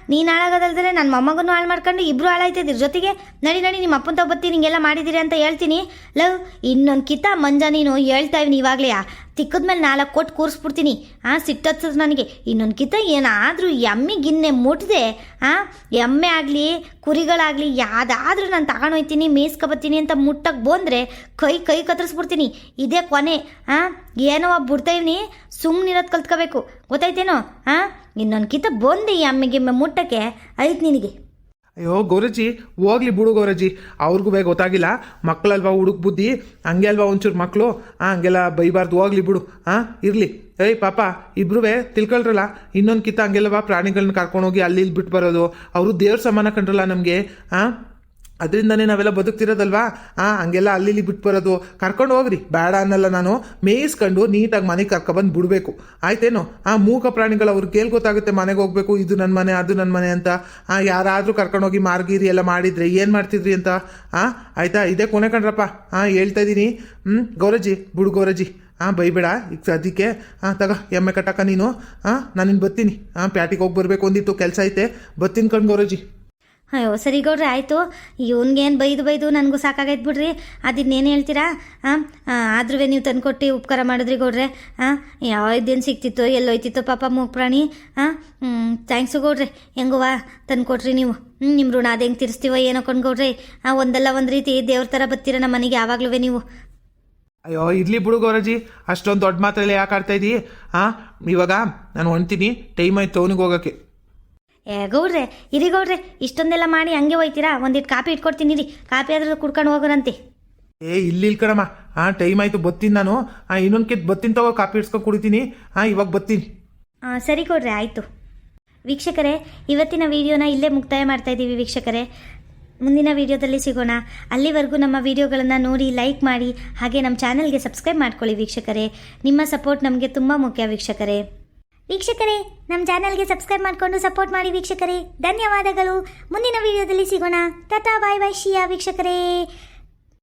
ನೀನು ಹಾಳಾಗೋದಲ್ದರೆ ನನ್ನ ಮೊಮ್ಮಗನೂ ಹಾಳು ಮಾಡ್ಕೊಂಡು ಇಬ್ಬರು ಹಾಳಾಯ್ತಿದ್ದೀರಿ ಜೊತೆಗೆ ನಡಿ ನಿಮ್ಮ ಅಪ್ಪನ ತಾವು ಬರ್ತೀನಿ ಹಿಂಗೆಲ್ಲ ಮಾಡಿದ್ದೀರಿ ಅಂತ ಹೇಳ್ತೀನಿ ಲವ್ ಇನ್ನೊಂದು ಕಿತ್ತ ಮಂಜ ನೀನು ಹೇಳ್ತಾ ಇವ್ನಿ ಇವಾಗಲೇ ತಿಕ್ಕದ್ಮೇಲೆ 4 ಕೊಟ್ಟು ಕೂರಿಸ್ಬಿಡ್ತೀನಿ ಸಿಟ್ಟತ್ತದ ನನಗೆ. ಇನ್ನೊಂದು ಕಿತ್ತ ಏನಾದರೂ ಎಮ್ಮೆಗಿನ್ನೆ ಮುಟ್ಟದೆ ಎಮ್ಮೆ ಆಗಲಿ ಕುರಿಗಳಾಗಲಿ ಯಾವುದಾದ್ರೂ ನಾನು ತಗೊಂಡೋಯ್ತೀನಿ ಮೇಯ್ಸ್ಕೊಬತ್ತೀನಿ ಅಂತ ಮುಟ್ಟಕ್ಕೆ ಬಂದರೆ ಕೈ ಕತ್ತರಿಸ್ಬಿಡ್ತೀನಿ. ಇದೇ ಕೊನೆ. ಏನೋ ಬಿಡ್ತಾಯಿವ್ನಿ, ಸುಮ್ಮನಿರೋದು ಕಲ್ತ್ಕೋಬೇಕು, ಗೊತ್ತಾಯ್ತೇನೋ? ಇನ್ನೊಂದು ಕಿತ್ತ ಬಂದು ಈ ಎಮ್ಮೆಗೆಮ್ಮೆ ಮುಟ್ಟಕ್ಕೆ ಐತೆ ನಿನಗೆ. ಅಯ್ಯೋ ಗೌರಜ್ಜಿ, ಹೋಗ್ಲಿ ಬಿಡು ಗೌರಜ್ಜಿ, ಅವ್ರಿಗೂ ಬೇಗ ಗೊತ್ತಾಗಿಲ್ಲ, ಮಕ್ಕಳಲ್ವಾ ಹುಡುಕ್ ಬುದ್ಧಿ, ಹಂಗೆ ಅಲ್ವಾ ಒಂಚೂರು ಮಕ್ಕಳು, ಹಂಗೆಲ್ಲ ಬೈಬಾರ್ದು, ಹೋಗ್ಲಿ ಬಿಡು. ಇರಲಿ. ಏಯ್ ಪಾಪ, ಇಬ್ರೂ ತಿಳ್ಕೊಳ್ರಲ್ಲ, ಇನ್ನೊಂದು ಕಿತ್ತ ಹಂಗೆಲ್ಲವಾ ಪ್ರಾಣಿಗಳನ್ನ ಕರ್ಕೊಂಡೋಗಿ ಅಲ್ಲಿ ಇಲ್ಲಿ ಬಿಟ್ಟು ಬರೋದು, ಅವರು ದೇವ್ರ ಸಮಾನ ಕಂಡ್ರಲ್ಲ ನಮಗೆ. ಅದರಿಂದನೇ ನಾವೆಲ್ಲ ಬದುಕ್ತಿರೋದಲ್ವಾ. ಹಂಗೆಲ್ಲ ಅಲ್ಲಿ ಇಲ್ಲಿ ಬಿಟ್ಟು ಬರೋದು, ಕರ್ಕೊಂಡು ಹೋಗ್ರಿ, ಬೇಡ ಅನ್ನಲ್ಲ ನಾನು, ಮೇಯಿಸ್ಕೊಂಡು ನೀಟಾಗಿ ಮನೆಗೆ ಕರ್ಕೊಬಂದು ಬಿಡಬೇಕು, ಆಯ್ತೇನೋ? ಮೂಕ ಪ್ರಾಣಿಗಳು ಅವ್ರಿಗೆ ಕೇಳಿ ಗೊತ್ತಾಗುತ್ತೆ ಮನೆಗೆ ಹೋಗ್ಬೇಕು, ಇದು ನನ್ನ ಮನೆ ಅದು ನನ್ನ ಮನೆ ಅಂತ. ಯಾರಾದರೂ ಕರ್ಕೊಂಡೋಗಿ ಮಾರ್ಗೀರಿ ಎಲ್ಲ ಮಾಡಿದರೆ ಏನು ಮಾಡ್ತಿದ್ರಿ ಅಂತ. ಆಯಿತಾ? ಇದೇ ಕೊನೆ ಕಣ್ರಪ್ಪ. ಹೇಳ್ತಾ ಇದ್ದೀನಿ. ಗೌರಜ್ಜಿ ಬಿಡು ಗೌರಜ್ಜಿ, ಬೈಬೇಡ ಈಗ ಸದ್ಯಕ್ಕೆ. ತಗ ಎಮ್ಮೆ ಕಟ್ಟಕ್ಕ ನೀನು. ನಾನು ಬರ್ತೀನಿ. ಪ್ಯಾಟಿಗೆ ಹೋಗಿ ಬರಬೇಕು ಒಂದಿತ್ತು ಕೆಲಸ ಐತೆ, ಬರ್ತೀನಿ ಕಣ್ ಗೌರಜ್ಜಿ. ಅಯ್ಯೋ ಸರಿ ಗೌಡ್ರೆ, ಆಯಿತು. ಇವನ್ಗೇನು ಬೈದು ನನಗೂ ಸಾಕಾಗೈತೆ ಬಿಡ್ರಿ. ಅದಿನ್ನೇನು ಹೇಳ್ತೀರಾ? ಆದ್ರೂ ನೀವು ತಂದುಕೊಟ್ಟು ಉಪಕಾರ ಮಾಡಿದ್ರಿ ಗೌಡ್ರೆ. ಇದೇನು ಸಿಕ್ತಿತ್ತು, ಎಲ್ಲೋಯ್ತಿತ್ತು ಪಾಪ ಮೂಗ ಪ್ರಾಣಿ. ಥ್ಯಾಂಕ್ಸು ಗೌಡ್ರೆ, ಹೆಂಗುವ ತಂದುಕೊಟ್ರಿ ನೀವು. ನಿಮ್ಮ ಋಣ ಅದು ಹೆಂಗೆ ತೀರಿಸ್ತೀವೋ ಏನೋ ಕೊಂಡು ಗೌಡ್ರೆ. ಒಂದಲ್ಲ ಒಂದು ರೀತಿ ದೇವ್ರ ಥರ ಬರ್ತೀರ ನಮ್ಮ ಮನೆಗೆ ಯಾವಾಗಲೂ ನೀವು. ಅಯ್ಯೋ ಇರ್ಲಿ ಬಿಡು ಗೌರಜ್ಜಿ, ಅಷ್ಟೊಂದು ದೊಡ್ಡ ಮಾತ್ರೆಲ್ಲ ಯಾಕೆ ಆಡ್ತಾ ಇದ್ದೀ? ಇವಾಗ ನಾನು ಹೊಂಡ್ತೀನಿ, ಟೈಮ್ ಆಯ್ತು ಅವನಿಗೆ ಹೋಗೋಕ್ಕೆ. ಗೌಡ್ರೆ ಇರಿ ಗೌಡ್ರೆ, ಇಷ್ಟೊಂದೆಲ್ಲ ಮಾಡಿ ಹಂಗೆ ಹೋಯ್ತೀರಾ? ಒಂದಿಟ್ಟು ಕಾಪಿ ಇಟ್ಕೊಡ್ತೀನಿ ರೀ, ಕಾಪಿ ಆದ್ರೂ ಕುಡ್ಕೊಂಡು ಹೋಗೋರಂತೆ. ಇಲ್ಲಿ ಕಣಮ್ಮ, ಟೈಮ್ ಆಯಿತು, ಬತ್ತೀನಿ ನಾನು. ಇನ್ನೊಂದು ಕಿತ್ತು ಬತ್ತೀನಿ, ತಗೋ ಕಾಪಿ ಇಡ್ಸ್ಕೊಂಡು ಕುಡಿತೀನಿ. ಇವಾಗ ಬತ್ತೀನಿ. ಸರಿ ಗೌಡ್ರೆ, ಆಯಿತು. ವೀಕ್ಷಕರೇ, ಇವತ್ತಿನ ವಿಡಿಯೋನ ಇಲ್ಲೇ ಮುಕ್ತಾಯ ಮಾಡ್ತಾ ಇದ್ದೀವಿ ವೀಕ್ಷಕರೇ. ಮುಂದಿನ ವಿಡಿಯೋದಲ್ಲಿ ಸಿಗೋಣ. ಅಲ್ಲಿವರೆಗೂ ನಮ್ಮ ವಿಡಿಯೋಗಳನ್ನು ನೋಡಿ ಲೈಕ್ ಮಾಡಿ, ಹಾಗೆ ನಮ್ಮ ಚಾನಲ್ಗೆ ಸಬ್ಸ್ಕ್ರೈಬ್ ಮಾಡ್ಕೊಳ್ಳಿ ವೀಕ್ಷಕರೇ. ನಿಮ್ಮ ಸಪೋರ್ಟ್ ನಮಗೆ ತುಂಬ ಮುಖ್ಯ ವೀಕ್ಷಕರೇ. ನಮ್ಮ ಚಾನಲ್ಗೆ ಸಬ್ಸ್ಕ್ರೈಬ್ ಮಾಡಿಕೊಂಡು ಸಪೋರ್ಟ್ ಮಾಡಿ ವೀಕ್ಷಕರೇ. ಧನ್ಯವಾದಗಳು. ಮುಂದಿನ ವಿಡಿಯೋದಲ್ಲಿ ಸಿಗೋಣ. ಟಾಟಾ ಬಾಯ್ ಬಾಯ್ ಶಿಯಾ ವೀಕ್ಷಕರೇ.